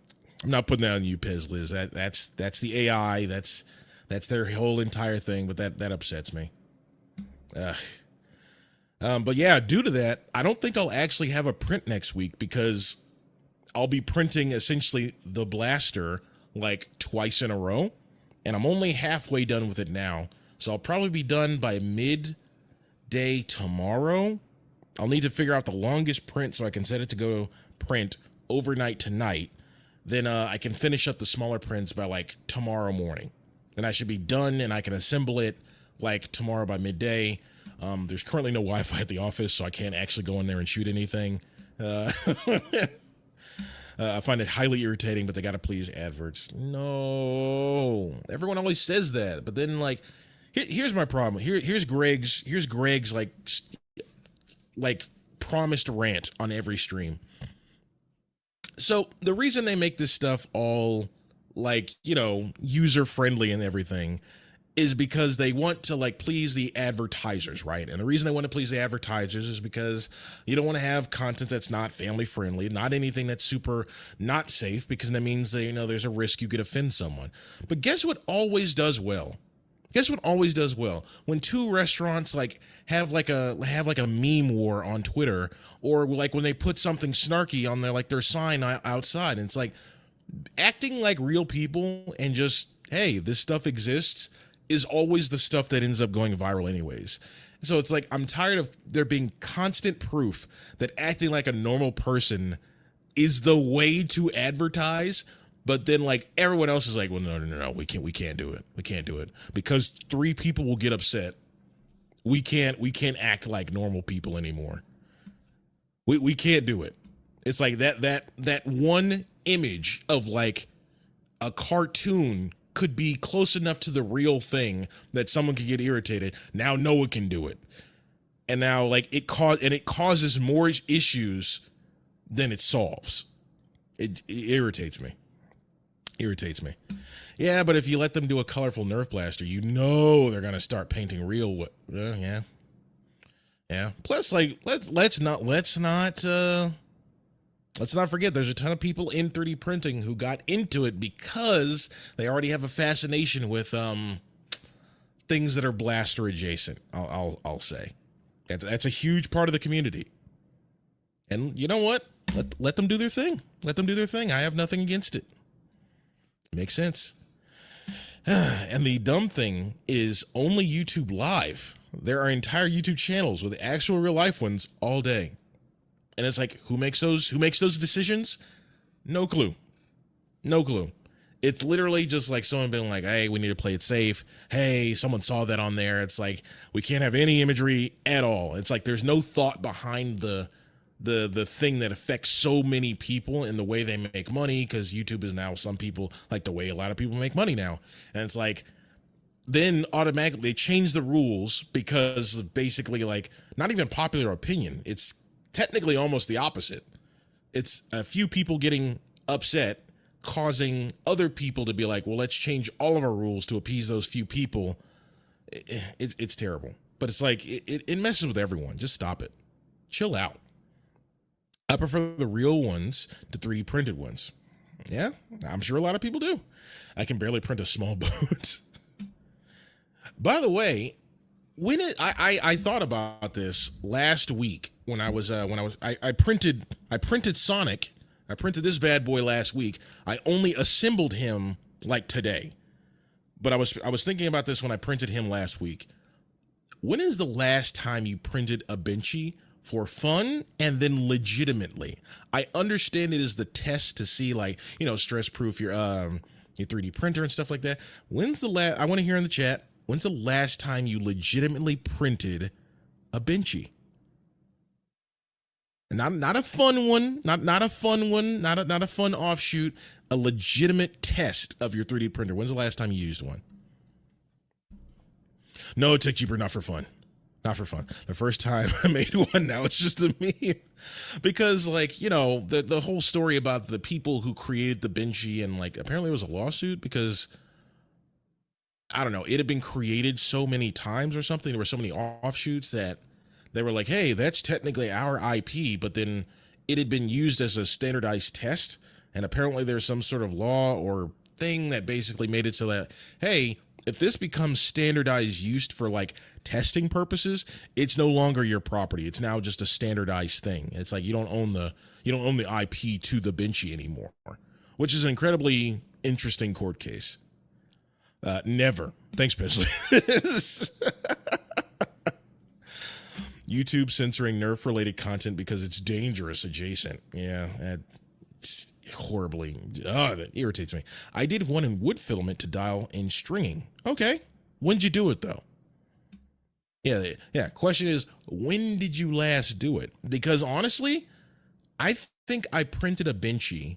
not putting that on you, Pez Liz. That's the AI. That's their whole entire thing. But that upsets me. But yeah, due to that, I don't think I'll actually have a print next week because I'll be printing essentially the blaster like twice in a row, and I'm only halfway done with it now. So I'll probably be done by midday tomorrow. I'll need to figure out the longest print so I can set it to go print overnight tonight. Then I can finish up the smaller prints by like tomorrow morning. Then I should be done and I can assemble it like tomorrow by midday. There's currently no Wi-Fi at the office, so I can't actually go in there and shoot anything. I find it highly irritating, but they gotta please adverts. No, everyone always says that, but then like, here's my problem. Here's Greg's like promised rant on every stream. So the reason they make this stuff all like, you know, user friendly and everything is because they want to like please the advertisers, right? And the reason they want to please the advertisers is because you don't want to have content that's not family friendly, not anything that's super not safe, because that means that, you know, there's a risk you could offend someone. But guess what always does well? Guess what always does well? When two restaurants like have like a meme war on Twitter, or like when they put something snarky on their sign outside, and it's like acting like real people and just, hey, this stuff exists, is always the stuff that ends up going viral anyways. So it's like, I'm tired of there being constant proof that acting like a normal person is the way to advertise, but then like everyone else is like, well, no, we can't do it. We can't do it because 3 people will get upset. We can't act like normal people anymore. We can't do it. It's like that one image of like a cartoon could be close enough to the real thing that someone could get irritated. Now no one can do it. And now like it causes more issues than it solves. It irritates me. Yeah, but if you let them do a colorful Nerf blaster, you know they're gonna start painting real. Yeah. Plus, like let's not forget there's a ton of people in 3D printing who got into it because they already have a fascination with things that are blaster adjacent. I'll say that's a huge part of the community. And you know what? Let them do their thing. Let them do their thing. I have nothing against it. Makes sense. And the dumb thing is only YouTube Live. There are entire YouTube channels with actual real life ones all day. And it's like, who makes those decisions? No clue. It's literally just like someone being like, hey, we need to play it safe. Hey, someone saw that on there. It's like, we can't have any imagery at all. It's like, there's no thought behind the thing that affects so many people in the way they make money, because YouTube is now some people like the way a lot of people make money now. And it's like, then automatically they change the rules because basically like not even popular opinion. It's technically almost the opposite. It's a few people getting upset, causing other people to be like, well, let's change all of our rules to appease those few people. It's terrible. But it's like it messes with everyone. Just stop it. Chill out. I prefer the real ones to 3D printed ones. Yeah, I'm sure a lot of people do. I can barely print a small boat. By the way, I thought about this last week I printed Sonic. I printed this bad boy last week. I only assembled him like today. But I was thinking about this when I printed him last week. When is the last time you printed a Benchy for fun and then legitimately? I understand it is the test to see, like, stress proof your 3D printer and stuff like that. When's the last? I want to hear in the chat. When's the last time you legitimately printed a Benchy? Not a fun one, not a fun one, not a fun offshoot, a legitimate test of your 3D printer. When's the last time you used one? No, Tech Cheaper, not for fun. Not for fun. The first time I made one, now it's just a meme. Because, like, the whole story about the people who created the Benchy, and, like, apparently it was a lawsuit because, I don't know, it had been created so many times or something. There were so many offshoots that they were like, hey, that's technically our IP, but then it had been used as a standardized test. And apparently there's some sort of law or thing that basically made it so that, hey, if this becomes standardized used for like testing purposes, it's no longer your property. It's now just a standardized thing. It's like you don't own the IP to the Benchy anymore, which is an incredibly interesting court case. Never. Thanks, Pisley. YouTube censoring Nerf-related content because it's dangerous adjacent. Yeah, it's horribly. That irritates me. I did one in wood filament to dial in stringing. Okay. When'd you do it, though? Yeah. Question is, when did you last do it? Because honestly, I think I printed a Benchy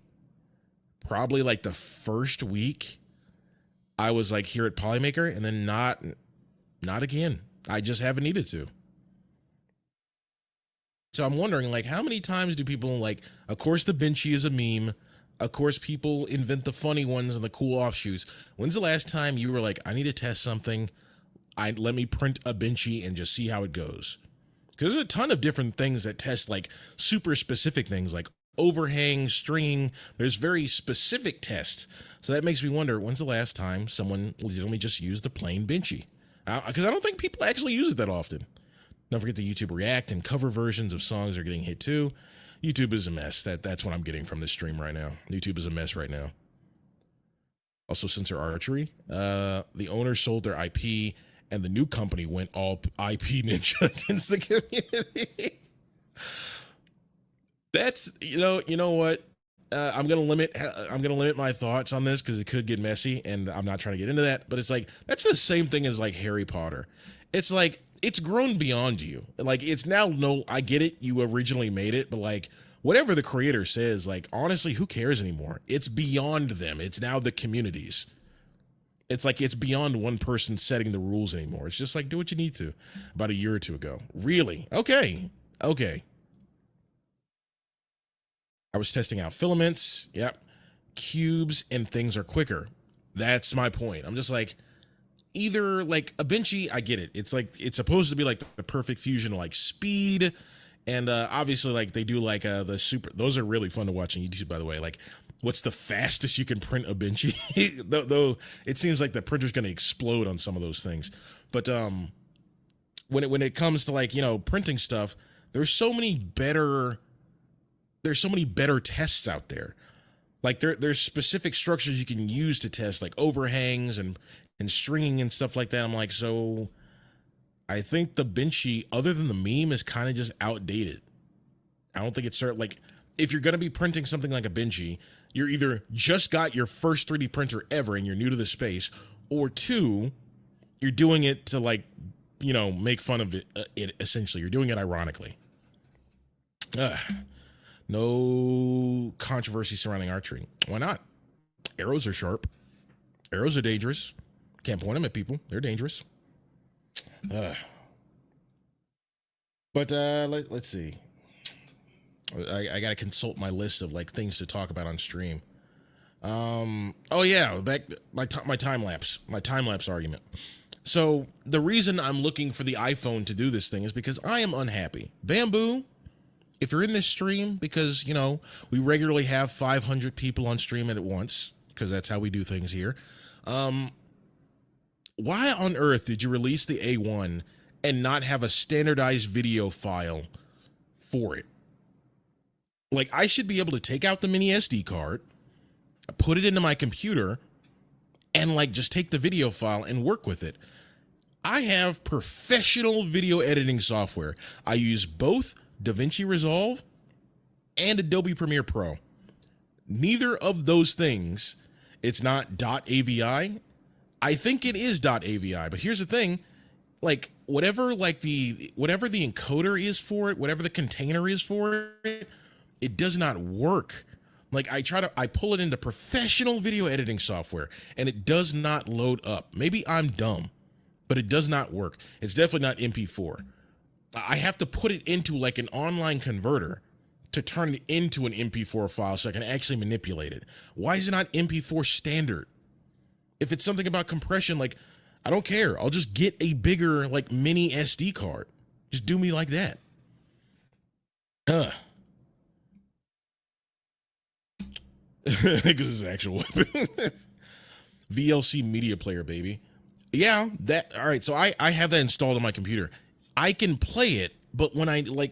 probably like the first week I was like here at Polymaker, and then not again. I just haven't needed to. So I'm wondering, like, how many times do people, like, of course the Benchy is a meme. Of course people invent the funny ones and the cool offshoots. When's the last time you were like, I need to test something. Let me print a Benchy and just see how it goes. Because there's a ton of different things that test like super specific things like overhang, stringing. There's very specific tests. So that makes me wonder, when's the last time someone legitimately just used a plain Benchy? Because I don't think people actually use it that often. Don't forget the YouTube React and cover versions of songs are getting hit too. YouTube is a mess. That's what I'm getting from this stream right now. YouTube is a mess right now. Also, censor archery. The owner sold their IP, and the new company went all IP ninja against the community. That's you know what. I'm gonna limit my thoughts on this because it could get messy, and I'm not trying to get into that. But it's like that's the same thing as like Harry Potter. It's like it's grown beyond you. Like it's now I get it. You originally made it, but like whatever the creator says, like honestly, who cares anymore? It's beyond them. It's now the communities. It's like it's beyond one person setting the rules anymore. It's just like do what you need to. About a year or two ago, really? Okay. I was testing out filaments. Yep. Cubes and things are quicker. That's my point. I'm just like, either like a Benchy, I get it. It's like, it's supposed to be like the perfect fusion of like speed. And obviously like they do like the super, those are really fun to watch on YouTube, by the way. Like what's the fastest you can print a Benchy? though it seems like the printer's going to explode on some of those things. But when it comes to like, printing stuff, there's so many better tests out there. Like there's specific structures you can use to test like overhangs and stringing and stuff like that. I'm like, so I think the Benchy, other than the meme, is kind of just outdated. I don't think it's like if you're going to be printing something like a Benchy, you're either just got your first 3D printer ever and you're new to the space, or two, you're doing it to like, make fun of it essentially. You're doing it ironically. No controversy surrounding archery. Why not? Arrows are sharp. Arrows are dangerous. Can't point them at people. They're dangerous. But let's see. I got to consult my list of like things to talk about on stream. Oh yeah, back my time lapse argument. So the reason I'm looking for the iPhone to do this thing is because I am unhappy. Bamboo, if you're in this stream, because, we regularly have 500 people on stream at once, because that's how we do things here. Why on earth did you release the A1 and not have a standardized video file for it? Like, I should be able to take out the mini SD card, put it into my computer, and just take the video file and work with it. I have professional video editing software. I use both DaVinci Resolve and Adobe Premiere Pro. Neither of those things, it's not .avi. I think it is .avi, but here's the thing, whatever the encoder is for it, whatever the container is for it, it does not work. I pull it into professional video editing software and it does not load up. Maybe I'm dumb, but it does not work. It's definitely not MP4. I have to put it into an online converter to turn it into an MP4 file so I can actually manipulate it. Why is it not MP4 standard? If it's something about compression, I don't care. I'll just get a bigger, mini SD card. Just do me like that. Because it's an actual weapon. VLC media player, baby. Yeah, all right, so I have that installed on my computer. I can play it, but when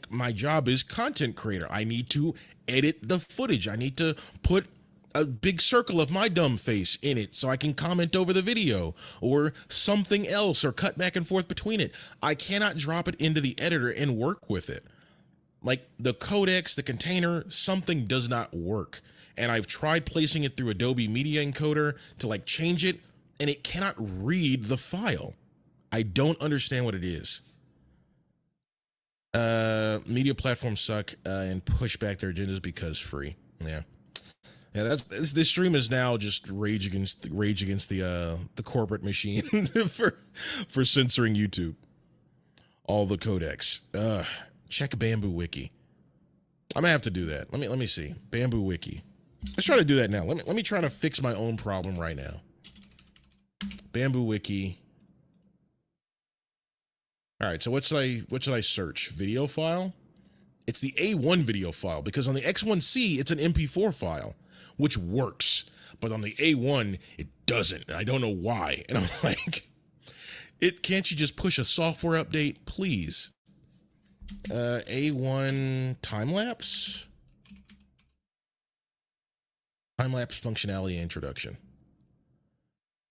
my job is content creator, I need to edit the footage. I need to put a big circle of my dumb face in it so I can comment over the video or something else or cut back and forth between it. I cannot drop it into the editor and work with it. The codecs, the container, something does not work. And I've tried placing it through Adobe Media Encoder to change it, and it cannot read the file. I don't understand what it is. Media platforms suck and push back their agendas because free. Yeah, this stream is now just rage against the corporate machine for censoring YouTube. All the codecs. Check Bamboo Wiki. I'm gonna have to do that. Let me see. Bamboo Wiki. Let's try to do that now. Let me try to fix my own problem right now. Bamboo Wiki. All right, so what should I search? Video file? It's the A1 video file because on the X1C it's an MP4 file, which works, but on the A1 it doesn't. I don't know why. And I'm like, can't you just push a software update, please? A1 time-lapse? Time-lapse functionality introduction.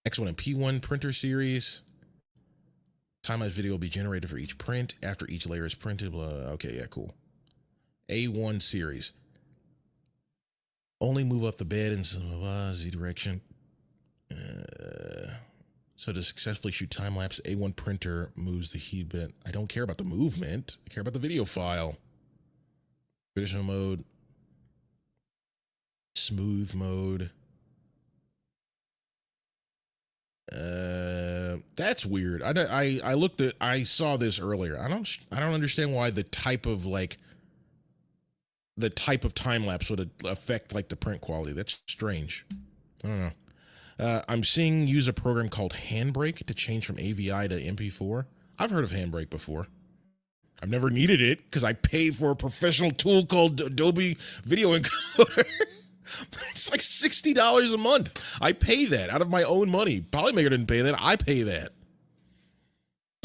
X1 and P1 printer series. Time-lapse video will be generated for each print after each layer is printed. Blah. Okay, yeah, cool. A1 series. Only move up the bed in Z direction. So to successfully shoot time-lapse, A1 printer moves the heat bit. I don't care about the movement. I care about the video file. Traditional mode. Smooth mode. That's weird. I saw this earlier. I don't understand why the type of time lapse would affect the print quality. That's strange. I don't know. I'm seeing use a program called Handbrake to change from AVI to MP4. I've heard of Handbrake before. I've never needed it because I pay for a professional tool called Adobe Video Encoder. It's $60 a month. I pay that out of my own money. Polymaker didn't pay that. I pay that.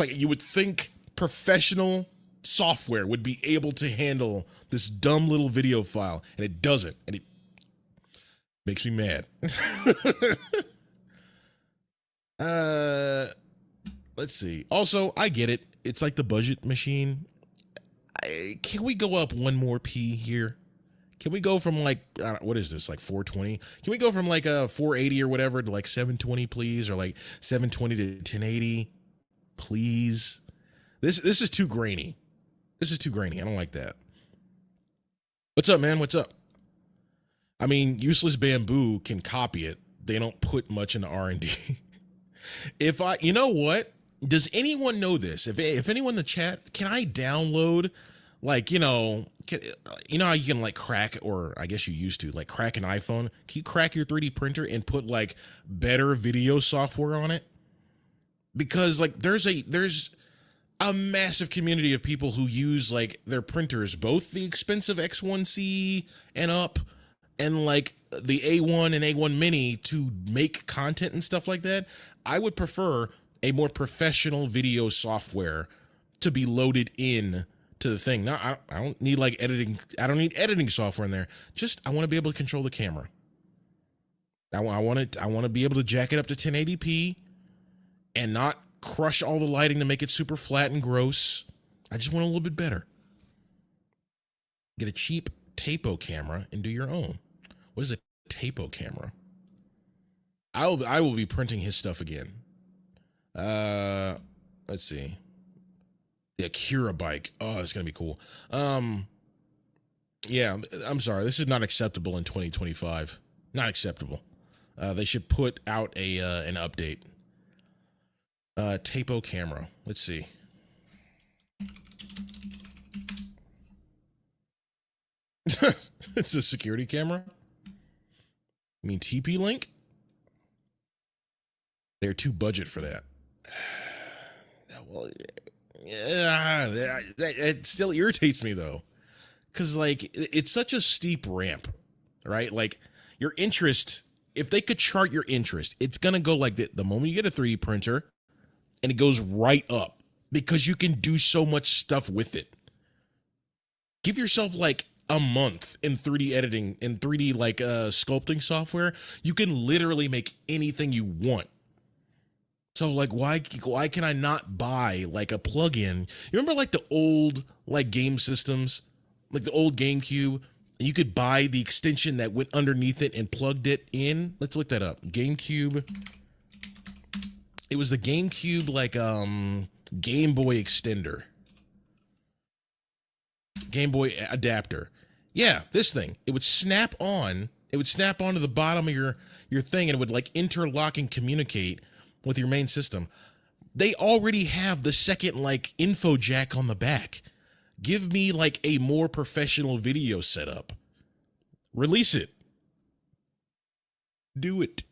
You would think professional software would be able to handle this dumb little video file, and it doesn't. And it makes me mad. Let's see. Also, I get it. It's like the budget machine. Can we go up one more P here? Can we go from what is this, 420? Can we go from a 480 or whatever to 720, please? Or 720 to 1080, please? This is too grainy. This is too grainy. I don't like that. What's up, man? What's up? I mean, Useless Bamboo can copy it. They don't put much into R&D. You know what? Does anyone know this? If anyone in the chat, can I download how you can crack, or I guess you used to crack an iPhone? Can you crack your 3D printer and put better video software on it? because like there's a massive community of people who use like their printers, both the expensive X1C and up, and like the A1 and A1 Mini to make content and stuff like that. I would prefer a more professional video software to be loaded in to the thing. Now, I don't need like editing. I don't need editing software in there. Just I want to be able to control the camera. I want to be able to jack it up to 1080p and not crush all the lighting to make it super flat and gross. I just want a little bit better. Get a cheap Tapo camera and do your own. What is a Tapo camera? I will be printing his stuff again. Let's see. The Akira bike. Oh, it's gonna be cool. Yeah, I'm sorry. This is not acceptable in 2025. Not acceptable. They should put out a an update. Tapo camera. Let's see. It's a security camera. I mean, TP-Link? They're too budget for that. Well, yeah, it still irritates me though, because like it's such a steep ramp, right? Like your interest, if they could chart your interest, it's gonna go like the moment you get a 3D printer, and it goes right up because you can do so much stuff with it. Give yourself like a month in 3D editing, in 3D like sculpting software. You can literally make anything you want. So like why can I not buy like a plugin? You remember like the old like game systems, like the old GameCube, and you could buy the extension that went underneath it and plugged it in? Let's look that up. GameCube. It was the GameCube like Game Boy extender. Game Boy adapter. Yeah, this thing. It would snap on. It would snap onto the bottom of your thing, and it would like interlock and communicate with your main system. They already have the second like info jack on the back. Give me like a more professional video setup. Release it. Do it.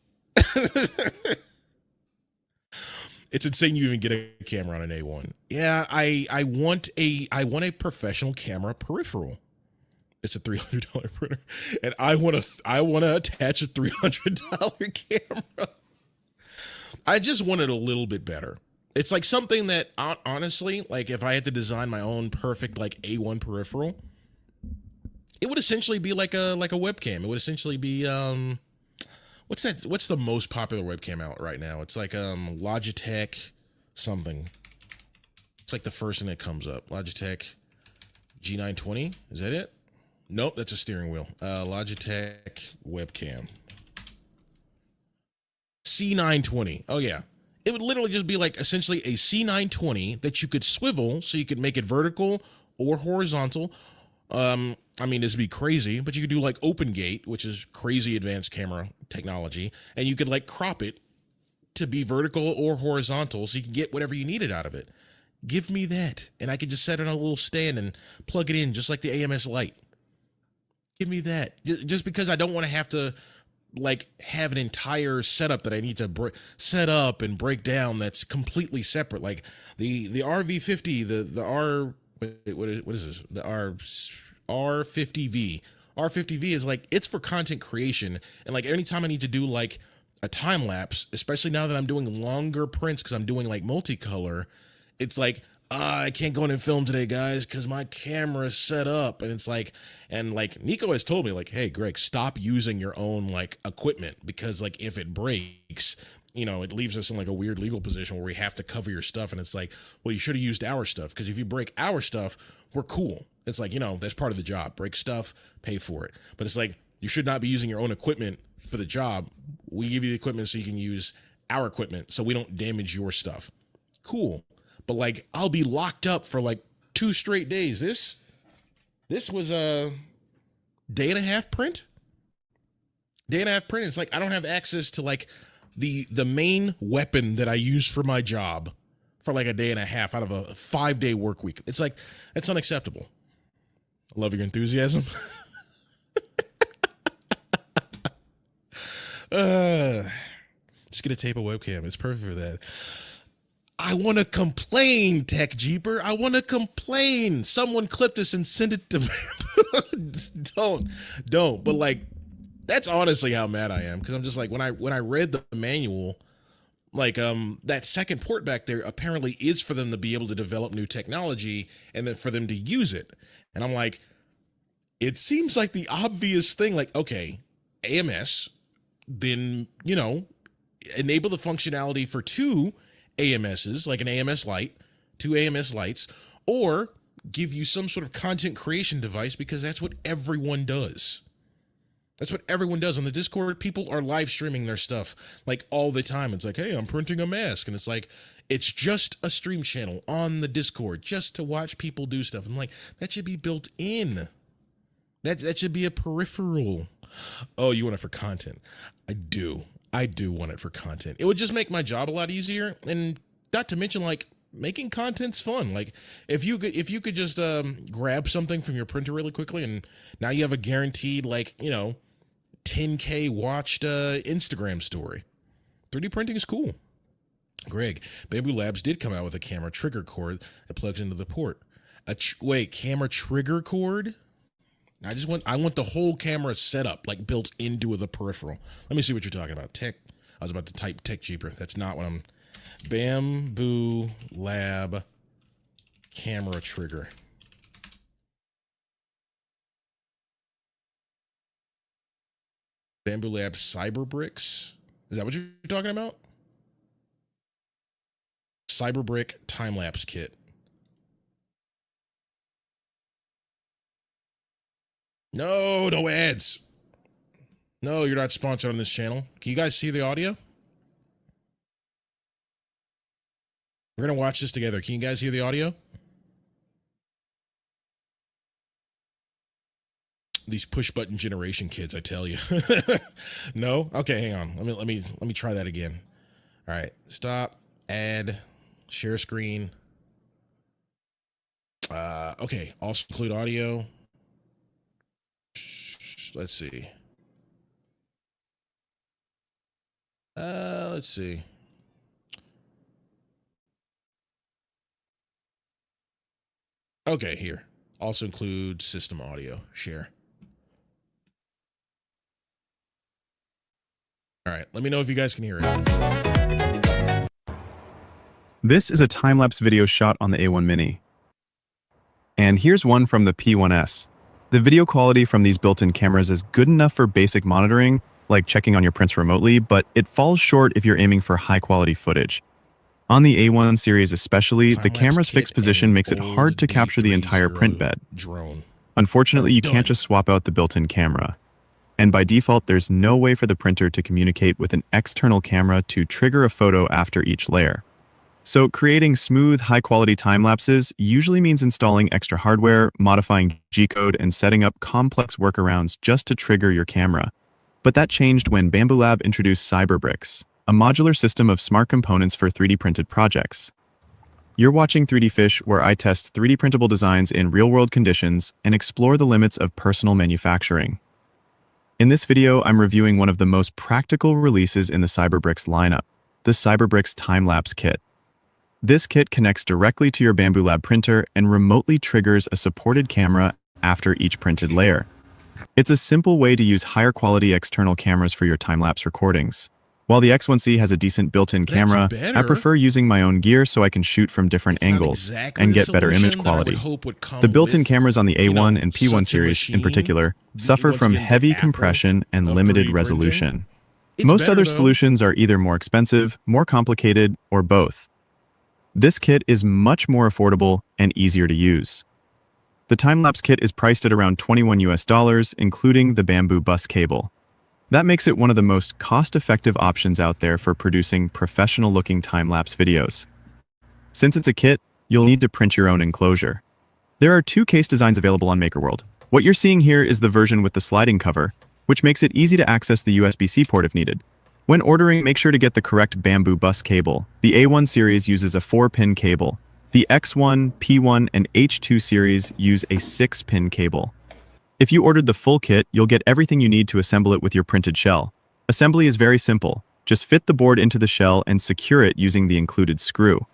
It's insane you even get a camera on an A1. Yeah, I want a professional camera peripheral. It's a $300 printer, and I want to attach a $300 camera. I just want it a little bit better. It's like something that honestly, like if I had to design my own perfect like A1 peripheral, it would essentially be like a webcam. It would essentially be what's that? What's the most popular webcam out right now? It's like Logitech something. It's like the first thing that comes up. Logitech G920. Is that it? Nope, that's a steering wheel. Logitech webcam. C920. Oh yeah. It would literally just be like essentially a C920 that you could swivel so you could make it vertical or horizontal. I mean, this would be crazy, but you could do like OpenGate, which is crazy advanced camera technology, and you could like crop it to be vertical or horizontal so you can get whatever you needed out of it. Give me that, and I could just set it on a little stand and plug it in just like the AMS Lite. Give me that. Just because I don't want to have to like have an entire setup that I need to set up and break down that's completely separate. Like the RV50, the R, what is this? The R50V. R50V is like, it's for content creation. And like anytime I need to do like a time lapse, especially now that I'm doing longer prints because I'm doing like multicolor, it's like, I can't go in and film today, guys, because my camera is set up. And it's like, and like Nico has told me like, hey, Greg, stop using your own like equipment, because like if it breaks, you know, it leaves us in like a weird legal position where we have to cover your stuff. And it's like, well, you should have used our stuff, because if you break our stuff, we're cool. It's like, you know, that's part of the job. Break stuff, pay for it. But it's like, you should not be using your own equipment for the job. We give you the equipment so you can use our equipment so we don't damage your stuff. Cool. But like, I'll be locked up for like 2 straight days. This was a day and a half print. Day and a half print. It's like I don't have access to like the main weapon that I use for my job for like a day and a half out of a 5-day work week. It's like, it's unacceptable. I love your enthusiasm. Just get a tape of webcam. It's perfect for that. I want to complain, Tech Jeeper. I want to complain. Someone clip this and send it to me. Don't. But like, that's honestly how mad I am, because I'm just like, when I read the manual, like that second port back there apparently is for them to be able to develop new technology and then for them to use it. And I'm like, it seems like the obvious thing, like, okay, AMS, then, enable the functionality for two AMSs, like an AMS light, two AMS lights, or give you some sort of content creation device, because that's what everyone does. That's what everyone does on the Discord. People are live streaming their stuff like all the time. It's like, hey, I'm printing a mask. And it's like, it's just a stream channel on the Discord just to watch people do stuff. I'm like, that should be built in. That should be a peripheral. Oh, you want it for content? I do want it for content. It would just make my job a lot easier. And not to mention, like, making content's fun. Like, if you could just grab something from your printer really quickly, and now you have a guaranteed, like, 10K watched Instagram story. 3D printing is cool. Greg, Bambu Labs did come out with a camera trigger cord that plugs into the port. Wait, camera trigger cord? I want the whole camera setup, like, built into the peripheral. Let me see what you're talking about. Tech. I was about to type Tech Jeeper. That's not what I'm. Bambu Lab camera trigger. Bambu Lab Cyberbricks. Is that what you're talking about? Cyberbrick time-lapse kit. No ads. No, you're not sponsored on this channel. Can you guys see the audio? We're going to watch this together. Can you guys hear the audio? These push button generation kids, I tell you. No? Okay, hang on. Let me try that again. All right. Stop. Add. Share screen. Okay. Also include audio. Let's see. Let's see. Okay, here. Also include system audio. Share. All right, let me know if you guys can hear it. This is a time-lapse video shot on the A1 Mini. And here's one from the P1S. The video quality from these built-in cameras is good enough for basic monitoring, like checking on your prints remotely, but it falls short if you're aiming for high-quality footage. On the A1 series especially, the camera's fixed position makes it hard to capture the entire print bed. Unfortunately, you can't just swap out the built-in camera. And by default, there's no way for the printer to communicate with an external camera to trigger a photo after each layer. So creating smooth, high-quality time-lapses usually means installing extra hardware, modifying G-code, and setting up complex workarounds just to trigger your camera. But that changed when Bambu Lab introduced Cyberbricks, a modular system of smart components for 3D printed projects. You're watching 3D Fish, where I test 3D printable designs in real-world conditions and explore the limits of personal manufacturing. In this video, I'm reviewing one of the most practical releases in the Cyberbricks lineup, the Cyberbricks Time-Lapse Kit. This kit connects directly to your Bambu Lab printer and remotely triggers a supported camera after each printed layer. It's a simple way to use higher quality external cameras for your time-lapse recordings. While the X1C has a decent built-in camera, I prefer using my own gear so I can shoot from different angles and get better image quality. The built-in cameras on the A1 and P1 series, in particular, suffer from heavy compression and limited resolution. Most other solutions are either more expensive, more complicated, or both. This kit is much more affordable and easier to use. The time-lapse kit is priced at around $21 including the Bambu bus cable. That makes it one of the most cost-effective options out there for producing professional-looking time-lapse videos. Since it's a kit, you'll need to print your own enclosure. There are two case designs available on MakerWorld. What you're seeing here is the version with the sliding cover, which makes it easy to access the USB-C port if needed. When ordering, make sure to get the correct Bambu bus cable. The A1 series uses a 4-pin cable. The X1, P1, and H2 series use a 6-pin cable. If you ordered the full kit, you'll get everything you need to assemble it with your printed shell. Assembly is very simple. Just fit the board into the shell and secure it using the included screw.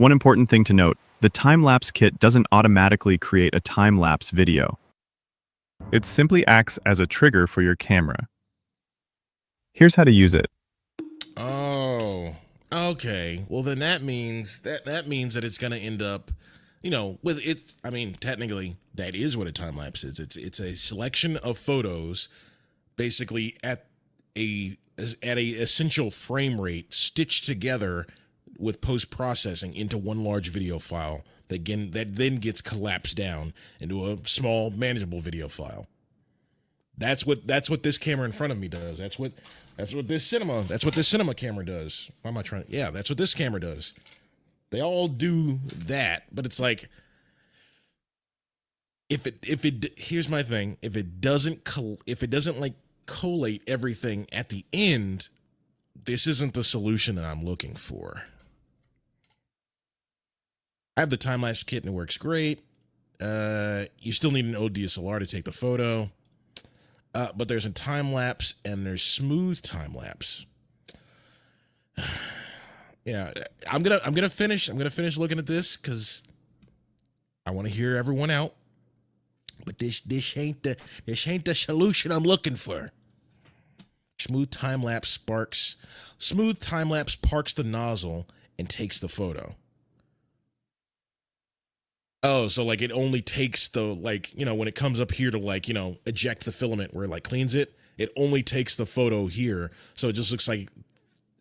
One important thing to note, the time-lapse kit doesn't automatically create a time-lapse video. It simply acts as a trigger for your camera. Here's how to use it. Oh, okay. Well, then that means that means that it's gonna end up, with it. I mean, technically, that is what a time lapse is. It's a selection of photos, basically at a essential frame rate, stitched together with post processing into one large video file that then gets collapsed down into a small manageable video file. That's what this camera in front of me does. That's what this cinema camera does. Why am I trying? Yeah, that's what this camera does. They all do that, but it's like here's my thing. If it doesn't like collate everything at the end, this isn't the solution that I'm looking for. I have the time-lapse kit and it works great. You still need an ODSLR to take the photo. But there's a time-lapse and there's smooth time-lapse. Yeah, I'm gonna finish looking at this because I want to hear everyone out. But this ain't the solution I'm looking for. Smooth time-lapse parks the nozzle and takes the photo. Oh, so like it only takes the, when it comes up here to eject the filament where it cleans it, it only takes the photo here. So it just looks like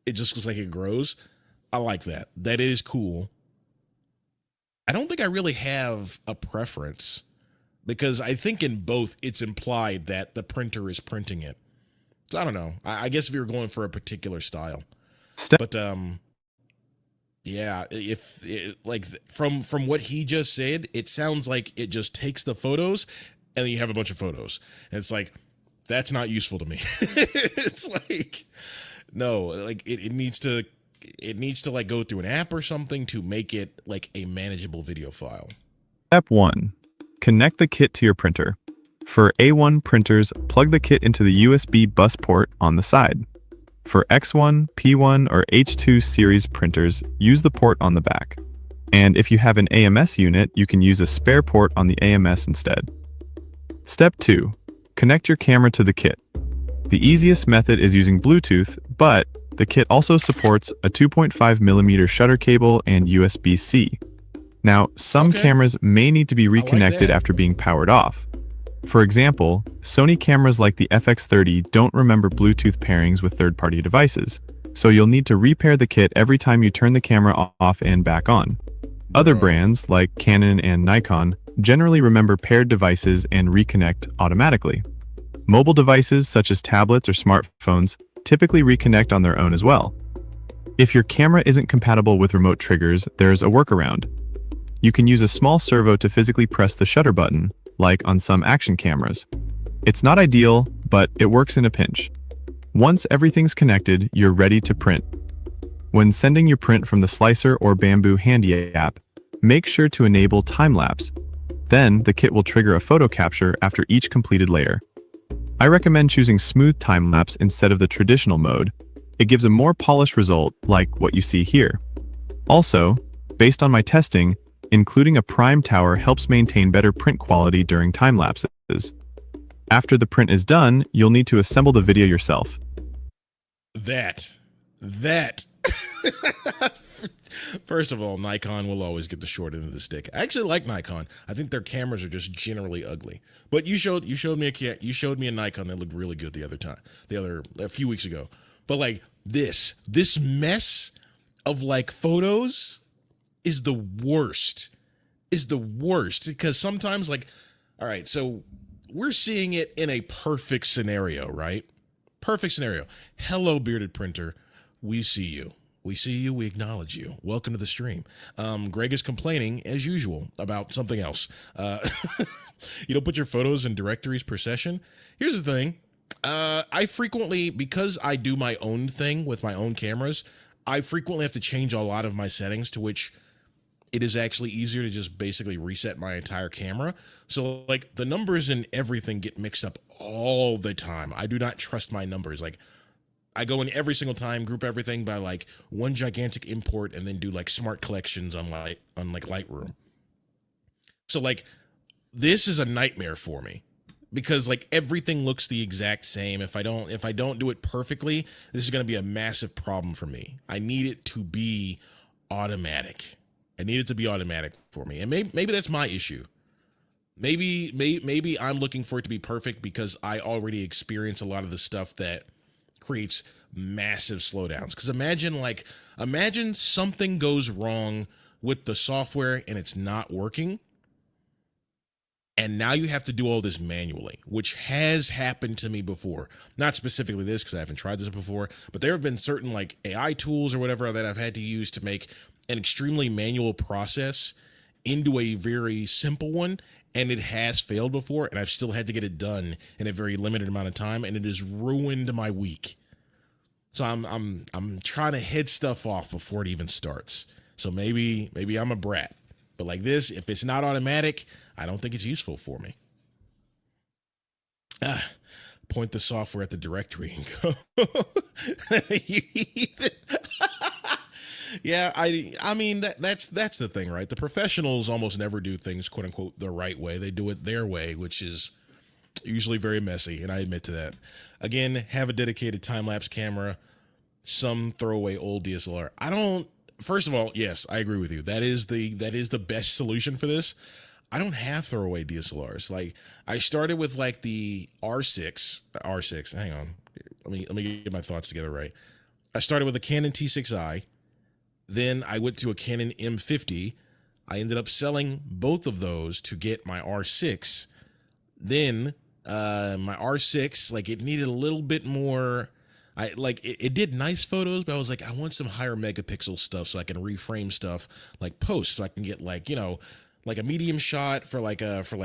it grows. I like that. That is cool. I don't think I really have a preference because I think in both it's implied that the printer is printing it. So I don't know. I guess if you're going for a particular style, but yeah, from what he just said, it sounds like it just takes the photos and then you have a bunch of photos. And it's like, that's not useful to me. It's like, no, like it needs to go through an app or something to make it like a manageable video file. Step 1. Connect the kit to your printer. For A1 printers, plug the kit into the USB bus port on the side. For X1, P1, or H2 series printers, use the port on the back. And if you have an AMS unit, you can use a spare port on the AMS instead. Step 2. Connect your camera to the kit. The easiest method is using Bluetooth, but the kit also supports a 2.5mm shutter cable and USB-C. Now, some cameras may need to be reconnected after being powered off. For example, Sony cameras like the FX30 don't remember Bluetooth pairings with third-party devices, so you'll need to repair the kit every time you turn the camera off and back on. Other brands, like Canon and Nikon, generally remember paired devices and reconnect automatically. Mobile devices such as tablets or smartphones typically reconnect on their own as well. If your camera isn't compatible with remote triggers, there's a workaround. You can use a small servo to physically press the shutter button, like on some action cameras. It's not ideal, but it works in a pinch. Once everything's connected, you're ready to print. When sending your print from the Slicer or Bamboo Handy app, make sure to enable time-lapse. Then, the kit will trigger a photo capture after each completed layer. I recommend choosing smooth time-lapse instead of the traditional mode. It gives a more polished result, like what you see here. Also, based on my testing, including a prime tower helps maintain better print quality during time lapses. After the print is done, you'll need to assemble the video yourself. That. First of all, Nikon will always get the short end of the stick. I actually like Nikon. I think their cameras are just generally ugly. But you showed me a Nikon that looked really good a few weeks ago. But like this mess of like photos is the worst because sometimes all right, so we're seeing it in a perfect scenario, right? Perfect scenario. Hello, bearded printer. We see you. We acknowledge you. Welcome to the stream. Greg is complaining as usual about something else. You don't put your photos in directories per session. Here's the thing. I frequently, because I do my own thing with my own cameras, I frequently have to change a lot of my settings, to which it is actually easier to just basically reset my entire camera. So like the numbers and everything get mixed up all the time. I do not trust my numbers. Like I go in every single time, group everything by like one gigantic import, and then do like smart collections on like Lightroom. So like this is a nightmare for me because like everything looks the exact same. If I don't do it perfectly, this is going to be a massive problem for me. I need it to be automatic. I need it to be automatic for me. And maybe that's my issue. Maybe I'm looking for it to be perfect because I already experience a lot of the stuff that creates massive slowdowns. Because imagine something goes wrong with the software and it's not working. And now you have to do all this manually, which has happened to me before. Not specifically this, because I haven't tried this before, but there have been certain like AI tools or whatever that I've had to use to make an extremely manual process into a very simple one. And it has failed before, and I've still had to get it done in a very limited amount of time, and it has ruined my week. So I'm trying to head stuff off before it even starts. So maybe I'm a brat. But like this, if it's not automatic, I don't think it's useful for me. Point the software at the directory and go. Yeah, I mean that's the thing, right? The professionals almost never do things quote unquote the right way. They do it their way, which is usually very messy, and I admit to that. Again, have a dedicated time-lapse camera, some throwaway old DSLR. First of all, yes, I agree with you. That is the best solution for this. I don't have throwaway DSLRs. Like I started with like the R6. Hang on. Let me get my thoughts together right. I started with a Canon T6i. Then I went to a Canon M50. I ended up selling both of those to get my R6. Then my R6, like it needed a little bit more. It did nice photos, but I was like, I want some higher megapixel stuff so I can reframe stuff like post, so I can get like, like a medium shot for like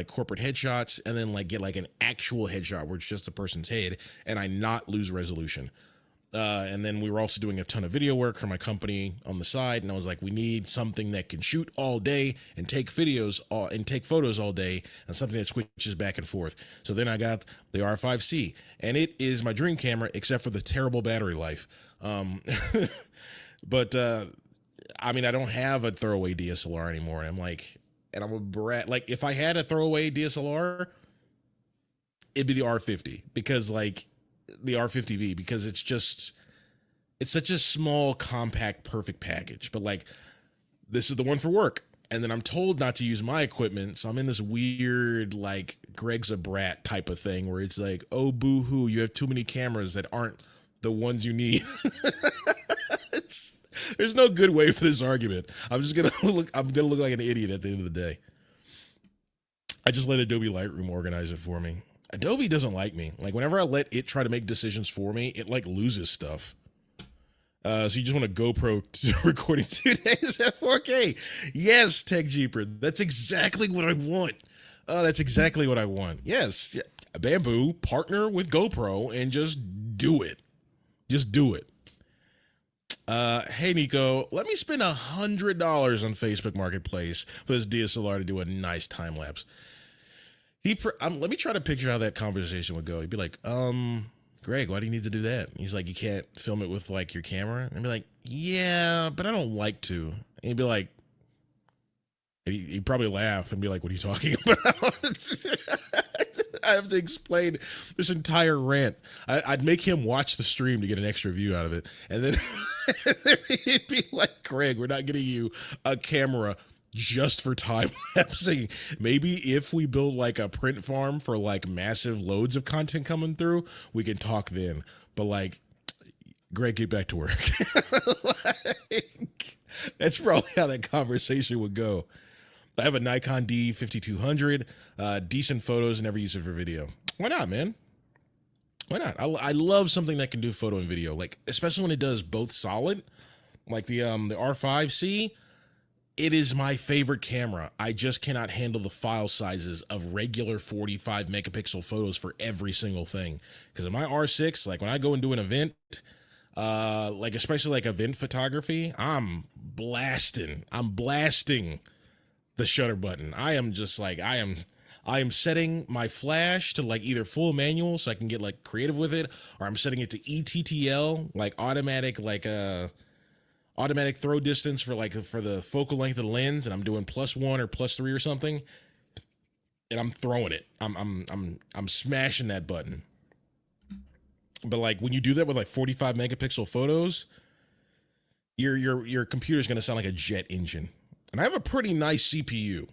corporate headshots, and then like get like an actual headshot where it's just a person's head and I not lose resolution. And then we were also doing a ton of video work for my company on the side, and I was like, we need something that can shoot all day and take photos all day, and something that switches back and forth. So then I got the R5C, and it is my dream camera except for the terrible battery life. But I mean, I don't have a throwaway DSLR anymore. And I'm a brat. Like if I had a throwaway DSLR, it'd be the R50, because like the R50V, because it's such a small, compact, perfect package. But like, this is the one for work. And then I'm told not to use my equipment. So I'm in this weird, like Greg's a brat type of thing where it's like, oh, boo hoo, you have too many cameras that aren't the ones you need. There's no good way for this argument. I'm gonna look like an idiot at the end of the day. I just let Adobe Lightroom organize it for me. Adobe doesn't like me. Like whenever I let it try to make decisions for me, it like loses stuff. So you just want a GoPro recording 2 days at 4K. Yes, Tech Jeeper. That's exactly what I want. That's exactly what I want. Yes. Bamboo, partner with GoPro and just do it. Just do it. Hey Nico, let me spend $100 on Facebook Marketplace for this DSLR to do a nice time lapse. Let me try to picture how that conversation would go. He'd be like, Greg, why do you need to do that? He's like, you can't film it with like your camera. And I'd be like, yeah, but I don't like to. And he'd be like, he'd probably laugh and be like, what are you talking about? I have to explain this entire rant. I'd make him watch the stream to get an extra view out of it. And then he'd be like, Greg, we're not getting you a camera just for time lapsing. Maybe if we build like a print farm for like massive loads of content coming through, we can talk then. But like, Greg, get back to work. Like, that's probably how that conversation would go. I have a Nikon D5200, decent photos, never use it for video. Why not, man? Why not? I love something that can do photo and video, like especially when it does both solid, like the R5C. It is my favorite camera. I just cannot handle the file sizes of regular 45 megapixel photos for every single thing. Because in my R6, like when I go and do an event, like especially like event photography, I'm blasting the shutter button. I'm I am setting my flash to like either full manual so I can get like creative with it, or I'm setting it to ETTL, like automatic throw distance for the focal length of the lens, and I'm doing +1 or +3 or something, and I'm throwing it. I'm smashing that button. But like when you do that with like 45 megapixel photos, your computer's gonna sound like a jet engine. And I have a pretty nice CPU,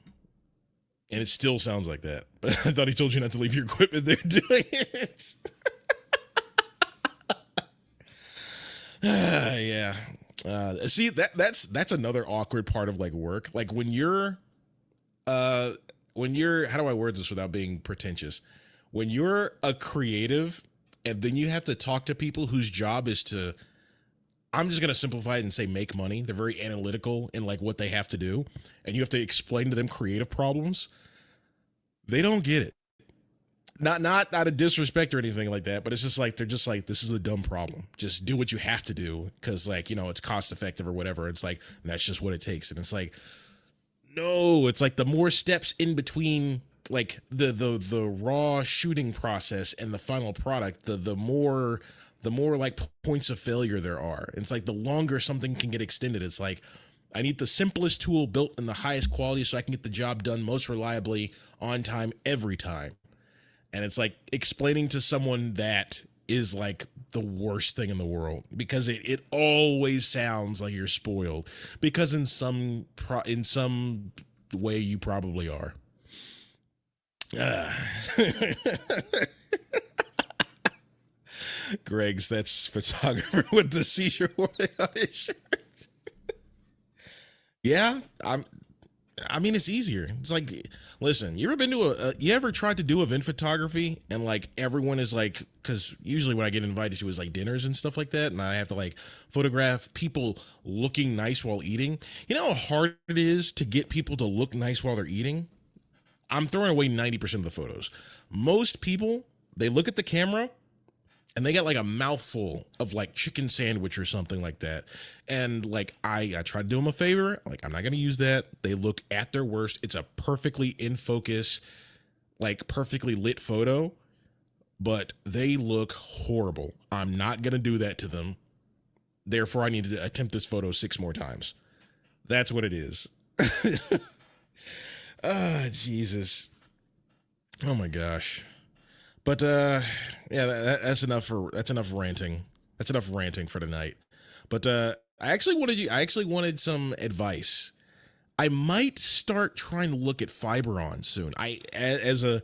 and it still sounds like that. But I thought he told you not to leave your equipment there doing it. Yeah. See, that's another awkward part of like work. Like when you're how do I word this without being pretentious? When you're a creative and then you have to talk to people whose job is to, I'm just going to simplify it and say make money. They're very analytical in like what they have to do, and you have to explain to them creative problems. They don't get it. Not out of disrespect or anything like that, but it's just like, they're just like, this is a dumb problem. Just do what you have to do because like, you know, it's cost effective or whatever. It's like, that's just what it takes. And it's like, no, it's like the more steps in between like the raw shooting process and the final product, the more like points of failure there are. It's like the longer something can get extended. It's like, I need the simplest tool built in the highest quality so I can get the job done most reliably, on time, every time. And it's like explaining to someone that is like the worst thing in the world, because it always sounds like you're spoiled, because in some way you probably are. Greg's, that's photographer with the seizure warning on his shirt. Yeah, I mean, it's easier. It's like, listen, you ever tried to do event photography and like everyone is like, because usually when I get invited to is like dinners and stuff like that, and I have to like photograph people looking nice while eating. You know how hard it is to get people to look nice while they're eating? I'm throwing away 90% of the photos. Most people, they look at the camera and they got like a mouthful of like chicken sandwich or something like that. And like, I tried to do them a favor. Like, I'm not going to use that. They look at their worst. It's a perfectly in focus, like perfectly lit photo, but they look horrible. I'm not going to do that to them. Therefore, I need to attempt this photo 6 more times. That's what it is. Ah, Jesus. Oh my gosh. But yeah, that's enough ranting. That's enough ranting for tonight. But I actually wanted some advice. I might start trying to look at Fiberon soon. As the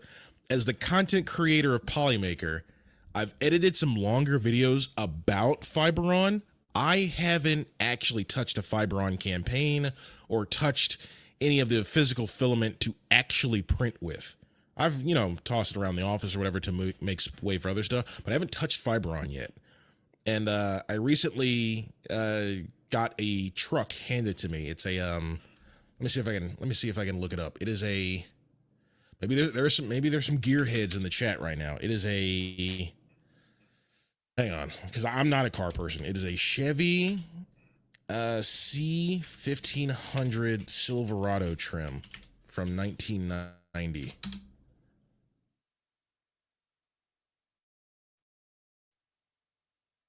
content creator of Polymaker, I've edited some longer videos about Fiberon. I haven't actually touched a Fiberon campaign or touched any of the physical filament to actually print with. I've, tossed it around the office or whatever to make way for other stuff, but I haven't touched Fiberon yet. And I recently got a truck handed to me. It's a let me see if I can look it up. It is a, maybe there's some gearheads in the chat right now. It is a, hang on, because I'm not a car person. It is a Chevy C1500 Silverado trim from 1990.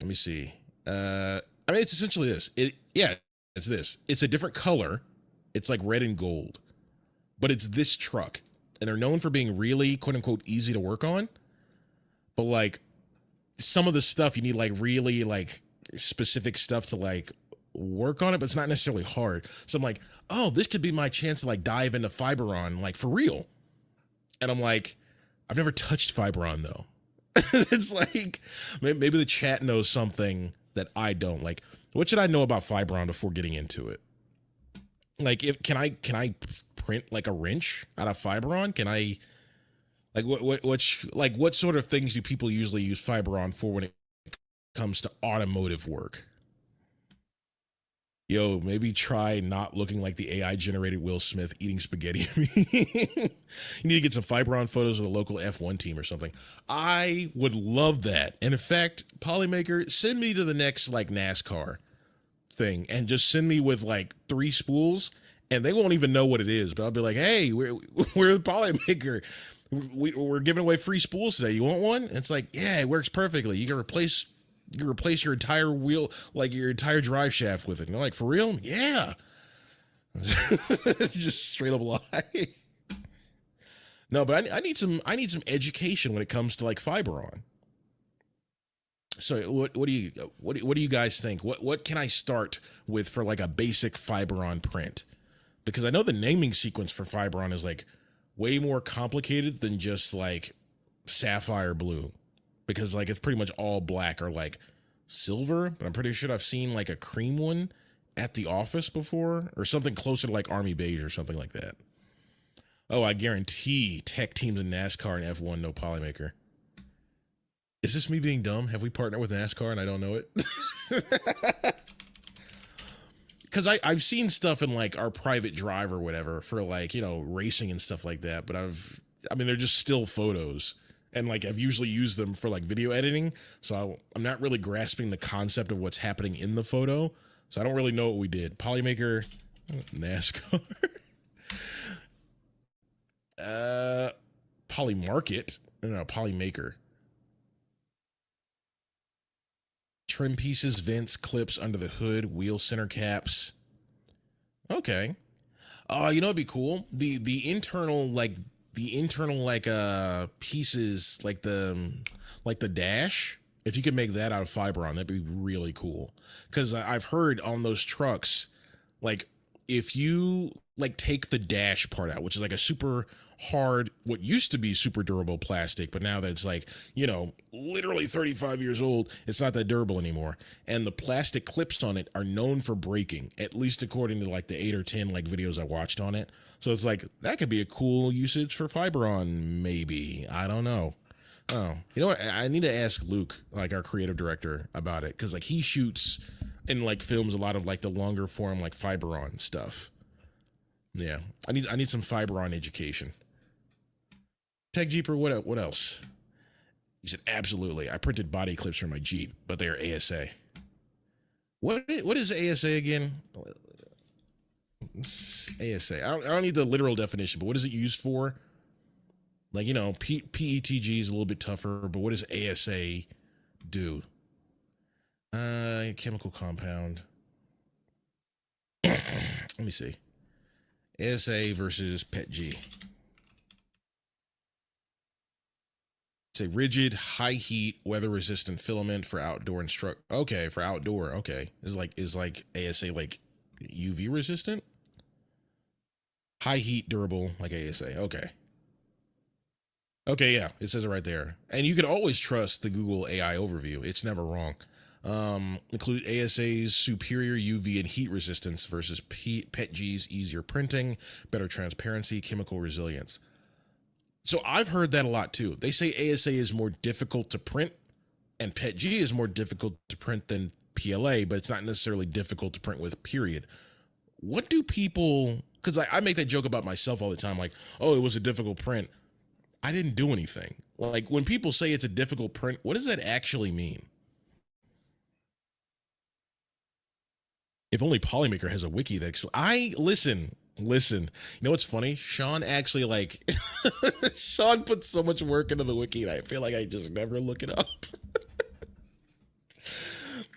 Let me see. I mean, it's essentially this. It's this. It's a different color. It's like red and gold, but it's this truck, and they're known for being really quote unquote easy to work on. But like some of the stuff you need like really like specific stuff to like work on it, but it's not necessarily hard. So I'm like, oh, this could be my chance to like dive into Fiberon like for real. And I'm like, I've never touched Fiberon though. It's like maybe the chat knows something that I don't. Like, what should I know about Fiberon before getting into it? Like, can I print like a wrench out of Fiberon? Can I like what sort of things do people usually use Fiberon for when it comes to automotive work? Yo, maybe try not looking like the AI generated Will Smith eating spaghetti. You need to get some Fiberon photos of the local F1 team or something. I would love that. And in fact, Polymaker, send me to the next like NASCAR thing and just send me with like 3 spools and they won't even know what it is. But I'll be like, "Hey, we're the Polymaker. We're giving away free spools today. You want one?" And it's like, "Yeah, it works perfectly. You can replace your entire wheel, like your entire drive shaft with it." And they're like, "For real?" Yeah. Just straight up lie. No, but I need some education when it comes to like Fiberon. So what do you guys think? What can I start with for like a basic Fiberon print? Because I know the naming sequence for Fiberon is like way more complicated than just like sapphire blue. Because like it's pretty much all black or like silver, but I'm pretty sure I've seen like a cream one at the office before or something closer to like army beige or something like that. Oh, I guarantee tech teams in NASCAR and F1 no Polymaker. Is this me being dumb? Have we partnered with NASCAR and I don't know it? Because I've seen stuff in like our private drive or whatever for like, you know, racing and stuff like that. But I mean, they're just still photos. And like I've usually used them for like video editing. So I'm not really grasping the concept of what's happening in the photo. So I don't really know what we did. Polymaker, NASCAR. Polymarket. No, Polymaker. Trim pieces, vents, clips under the hood, wheel center caps. Okay. You know what'd be cool? The internal pieces like the dash. If you could make that out of Fiberon, that'd be really cool. Because I've heard on those trucks, like if you like take the dash part out, which is like a super hard, what used to be super durable plastic, but now that's like, you know, literally 35 years old, it's not that durable anymore. And the plastic clips on it are known for breaking, at least according to like the 8 or 10 like videos I watched on it. So it's like, that could be a cool usage for Fiberon, maybe. I don't know. Oh, you know what? I need to ask Luke, like our creative director, about it. Cause like he shoots and like films a lot of like the longer form, like Fiberon stuff. Yeah. I need some Fiberon education. Tech Jeeper, what else? He said, absolutely. I printed body clips for my Jeep, but they are ASA. What is ASA again? ASA. I don't need the literal definition, but what is it used for? Like, you know, PETG is a little bit tougher, but what does ASA do? Chemical compound. Let me see. ASA versus PETG. It's a rigid, high heat, weather resistant filament for outdoor Okay, for outdoor. Okay, is like ASA like UV resistant? High heat, durable, like ASA. Okay. Okay, yeah, it says it right there. And you can always trust the Google AI overview. It's never wrong. Include ASA's superior UV and heat resistance versus PETG's easier printing, better transparency, chemical resilience. So I've heard that a lot too. They say ASA is more difficult to print and PETG is more difficult to print than PLA, but it's not necessarily difficult to print with, period. What do people, because I make that joke about myself all the time, like, oh, it was a difficult print. I didn't do anything. Like when people say it's a difficult print, what does that actually mean? If only Polymaker has a wiki that listen. You know what's funny? Sean actually like Sean puts so much work into the wiki and I feel like I just never look it up.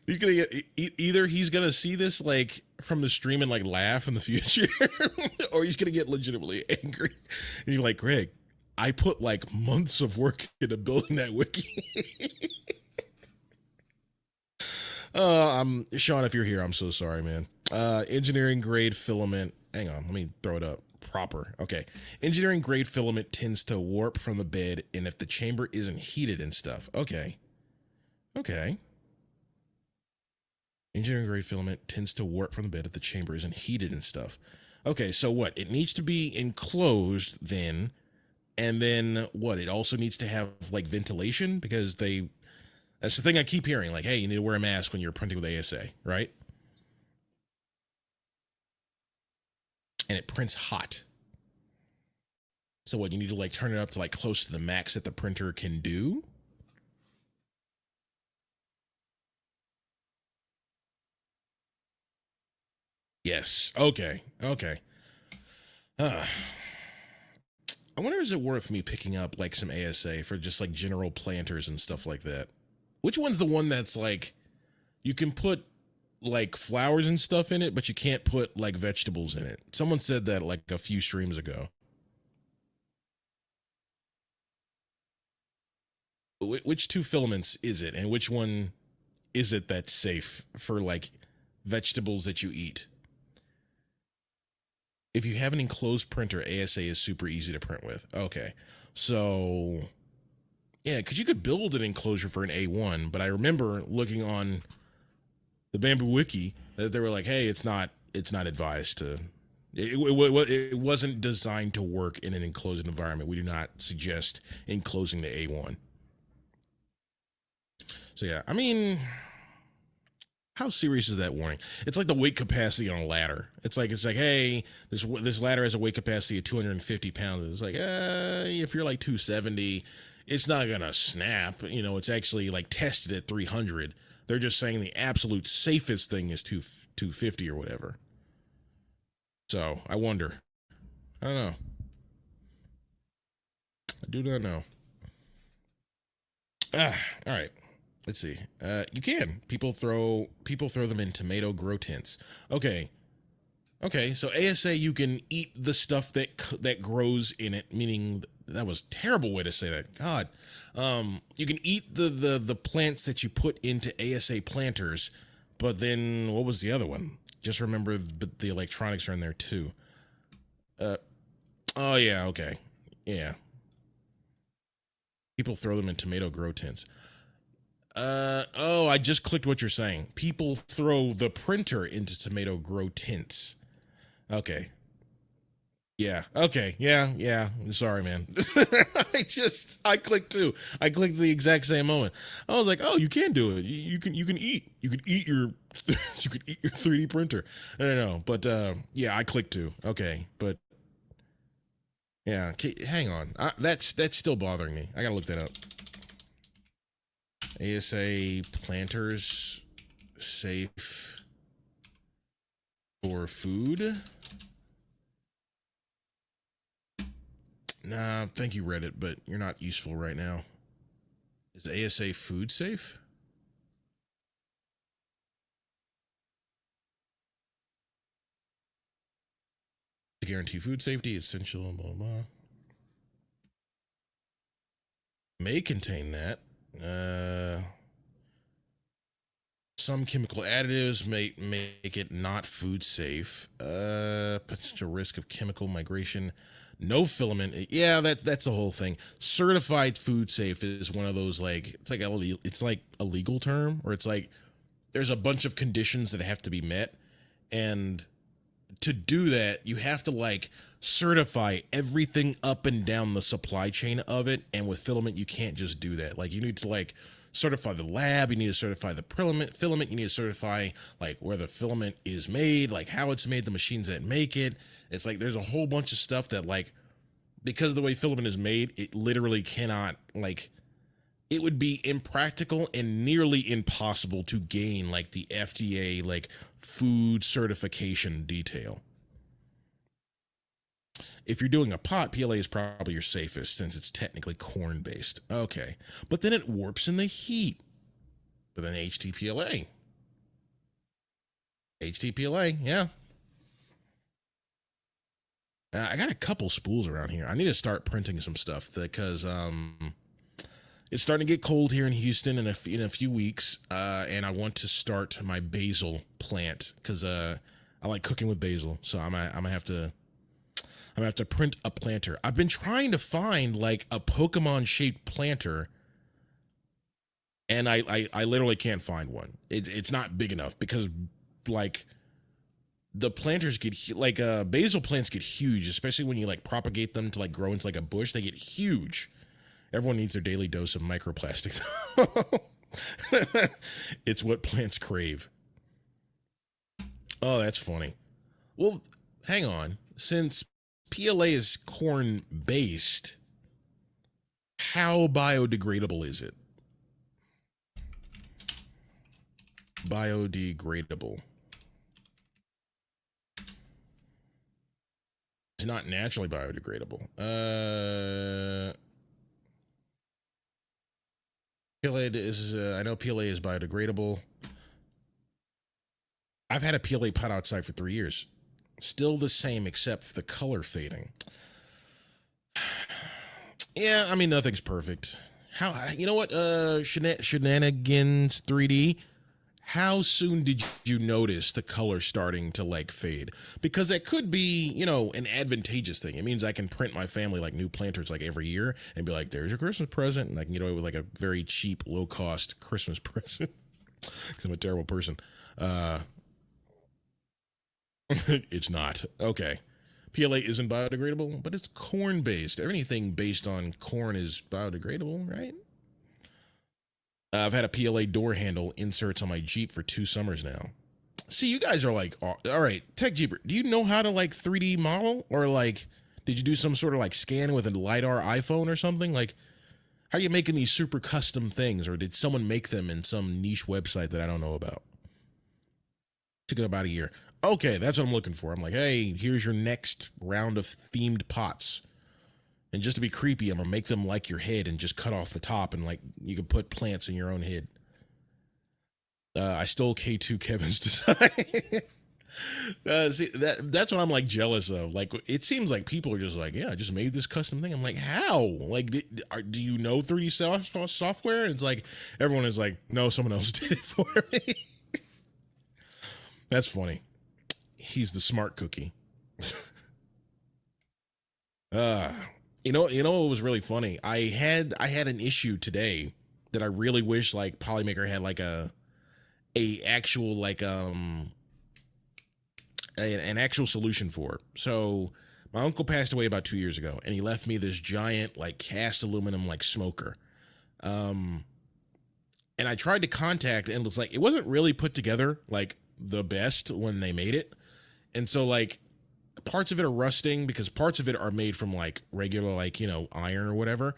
He's gonna get either he's gonna see this like from the stream and like laugh in the future, or he's gonna get legitimately angry. And you're like, Greg, I put like months of work into building that wiki. Sean, if you're here, I'm so sorry, man. Engineering grade filament. Hang on, let me throw it up. Proper. Okay. Engineering grade filament tends to warp from the bed, and if the chamber isn't heated and stuff. Okay. Okay. Engineering grade filament tends to warp from the bed if the chamber isn't heated and stuff. Okay, so what? It needs to be enclosed then, and then what? It also needs to have like ventilation because that's the thing I keep hearing. Like, hey, you need to wear a mask when you're printing with ASA, right? And it prints hot. So what? You need to like turn it up to like close to the max that the printer can do. Yes. Okay. Okay. Uh, I wonder, is it worth me picking up like some ASA for just like general planters and stuff like that? Which one's the one that's like you can put like flowers and stuff in it, but you can't put like vegetables in it? Someone said that like a few streams ago. Which two filaments is it, and which one is it that's safe for like vegetables that you eat? If you have an enclosed printer, ASA is super easy to print with. Okay. So, yeah, because you could build an enclosure for an A1, but I remember looking on the Bamboo Wiki that they were like, hey, it's not advised to. It wasn't designed to work in an enclosed environment. We do not suggest enclosing the A1. So yeah, I mean, how serious is that warning? It's like the weight capacity on a ladder. It's like, hey, this ladder has a weight capacity of 250 pounds. It's like, if you're like 270, it's not gonna snap. You know, it's actually like tested at 300. They're just saying the absolute safest thing is 250 or whatever. So I wonder. I don't know. I do not know. All right. Let's see. You can. People throw them in tomato grow tents. Okay. Okay. So ASA, you can eat the stuff that grows in it. Meaning that was a terrible way to say that. God. You can eat the plants that you put into ASA planters, but then what was the other one? Just remember the electronics are in there too. Oh yeah. Okay. Yeah. People throw them in tomato grow tents. Oh, I just clicked what you're saying. People throw the printer into tomato grow tints. Okay. Yeah. Okay. Yeah. Yeah. Sorry, man. I clicked too. I clicked the exact same moment. I was like, oh, you can do it. You can eat. You can eat your you can eat your 3D printer. I don't know. But yeah, I clicked too. Okay. But yeah, hang on. That's still bothering me. I gotta look that up. ASA planters safe for food? Nah, thank you, Reddit, but you're not useful right now. Is ASA food safe? To guarantee food safety, essential, blah, blah. May contain that. Some chemical additives may make it not food safe. Potential risk of chemical migration. No filament. Yeah, that's the whole thing. Certified food safe is one of those like it's like a legal term, or it's like there's a bunch of conditions that have to be met, and to do that, you have to like certify everything up and down the supply chain of it. And with filament, you can't just do that. Like you need to like certify the lab, you need to certify the filament, you need to certify like where the filament is made, like how it's made, the machines that make it. It's like there's a whole bunch of stuff that like because of the way filament is made, it literally cannot like it would be impractical and nearly impossible to gain like the FDA like food certification detail. If you're doing a pot, PLA is probably your safest since it's technically corn based. Okay. But then it warps in the heat. But then HTPLA. HTPLA, yeah. I got a couple spools around here. I need to start printing some stuff because it's starting to get cold here in Houston in a few weeks, and I want to start my basil plant because I like cooking with basil. So I'm gonna have to print a planter. I've been trying to find like a Pokemon shaped planter, and I literally can't find one. It's not big enough because like the planters get like basil plants get huge, especially when you like propagate them to like grow into like a bush. They get huge. Everyone needs their daily dose of microplastics. It's what plants crave. Oh, that's funny. Well, hang on. Since PLA is corn based, how biodegradable is it? Biodegradable. It's not naturally biodegradable. PLA is, I know PLA is biodegradable. I've had a PLA pot outside for 3 years. Still the same except for the color fading. Yeah, I mean, nothing's perfect. You know what, Shenanigans 3D? How soon did you notice the color starting to like fade? Because that could be, an advantageous thing. It means I can print my family like new planters like every year and be like, there's your Christmas present. And I can get away with like a very cheap, low cost Christmas present. Because I'm a terrible person. It's not. Okay. PLA isn't biodegradable, but it's corn based. Anything based on corn is biodegradable, right? I've had a PLA door handle inserts on my Jeep for 2 summers now. See, you guys are like, all right, Tech Jeeper, do you know how to like 3D model? Or like, did you do some sort of like scan with a LiDAR iPhone or something? Like, how are you making these super custom things? Or did someone make them in some niche website that I don't know about? Took it about a year. Okay, that's what I'm looking for. I'm like, hey, here's your next round of themed pots. And just to be creepy, I'm going to make them like your head and just cut off the top and like you can put plants in your own head. I stole K2 Kevin's design. See, that's what I'm like jealous of. Like, it seems like people are just like, yeah, I just made this custom thing. I'm like, how? Like, do you know 3D software? And it's like, everyone is like, no, someone else did it for me. That's funny. He's the smart cookie. You know what was really funny? I had an issue today that I really wish like Polymaker had like a actual like an actual solution for. So my uncle passed away about 2 years ago, and he left me this giant like cast aluminum like smoker. And I tried to contact, and it wasn't really put together like the best when they made it, and so like parts of it are rusting because parts of it are made from like regular like iron or whatever,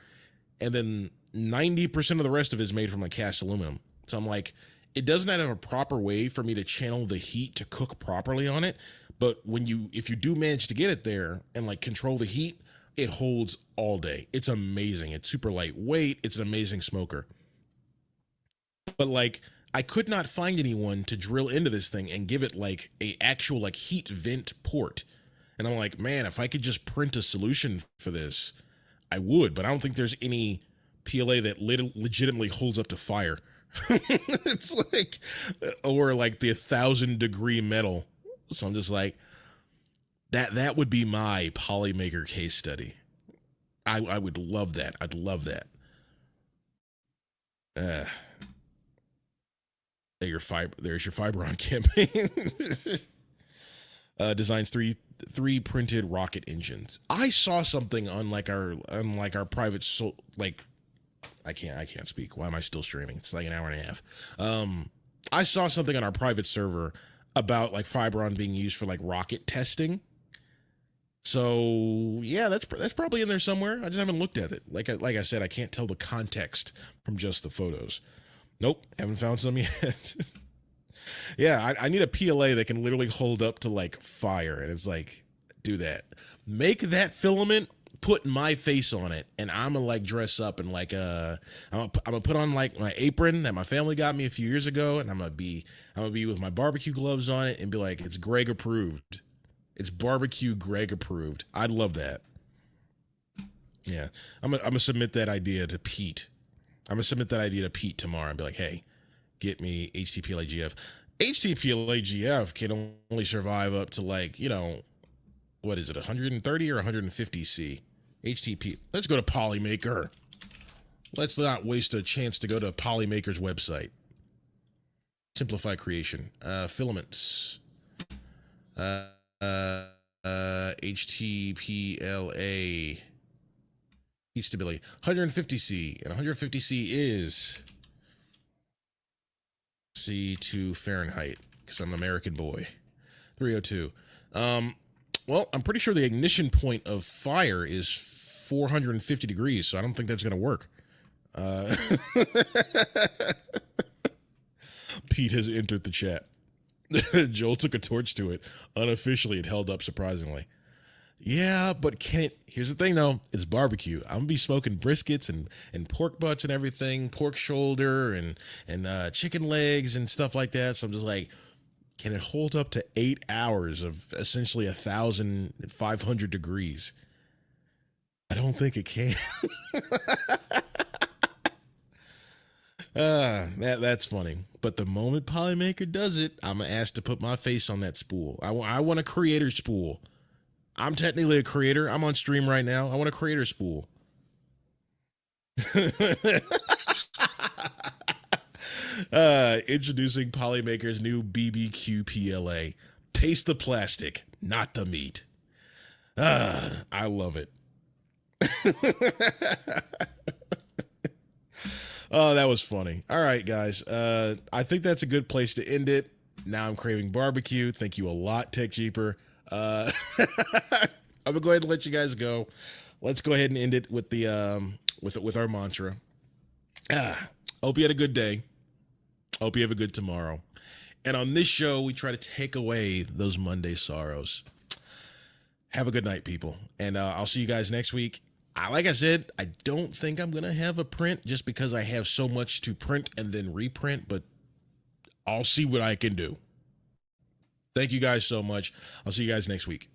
and then 90% of the rest of it is made from like cast aluminum. So I'm like, it doesn't have a proper way for me to channel the heat to cook properly on it. But if you do manage to get it there and like control the heat, it holds all day. It's amazing. It's super lightweight. It's an amazing smoker. But like, I could not find anyone to drill into this thing and give it like a actual like heat vent port. And I'm like, man, if I could just print a solution for this, I would. But I don't think there's any PLA that legitimately holds up to fire. It's like, or like the 1,000-degree metal. So I'm just like, that would be my Polymaker case study. I would love that. I'd love that. There's your Fibron campaign. Designs three printed rocket engines. I saw something on our private I can't speak. Why am I still streaming? It's like an hour and a half. I saw something on our private server about like Fibron being used for like rocket testing. So yeah, that's probably in there somewhere. I just haven't looked at it. Like I said, I can't tell the context from just the photos. Nope, haven't found some yet. Yeah, I need a PLA that can literally hold up to like fire, and it's like, do that. Make that filament, put my face on it, and I'm gonna like dress up and like I'm gonna put on like my apron that my family got me a few years ago, and I'm gonna be with my barbecue gloves on it and be like, it's Greg approved. It's barbecue Greg approved. I'd love that. Yeah, I'm gonna submit that idea to Pete. I'm gonna submit that idea to Pete tomorrow and be like, hey, get me HTPLAGF. HTPLAGF can only survive up to like, what is it, 130 or 150 C? HTP. Let's go to Polymaker. Let's not waste a chance to go to Polymaker's website. Simplify creation. Filaments. HTPLA. Heat stability. 150 C. And 150 C is C to Fahrenheit, because I'm an American boy. 302. Well, I'm pretty sure the ignition point of fire is 450 degrees, so I don't think that's going to work. Pete has entered the chat. Joel took a torch to it. Unofficially, it held up surprisingly. Yeah, but can it? Here's the thing, though. It's barbecue. I'm gonna be smoking briskets and pork butts and everything, pork shoulder and chicken legs and stuff like that. So I'm just like, can it hold up to 8 hours of essentially 1,500 degrees? I don't think it can. That's funny. But the moment Polymaker does it, I'm asked to put my face on that spool. I want a creator spool. I'm technically a creator. I'm on stream right now. I want a creator spool. Introducing Polymaker's new BBQ PLA. Taste the plastic, not the meat. I love it. Oh, that was funny. All right, guys. I think that's a good place to end it. Now I'm craving barbecue. Thank you a lot, Tech Jeeper. I'm gonna go ahead and let you guys go. Let's go ahead and end it with the with our mantra. Hope you had a good day. Hope you have a good tomorrow. And on this show, we try to take away those Monday sorrows. Have a good night, people. And I'll see you guys next week. Like I said, I don't think I'm going to have a print just because I have so much to print and then reprint, but I'll see what I can do. Thank you guys so much. I'll see you guys next week.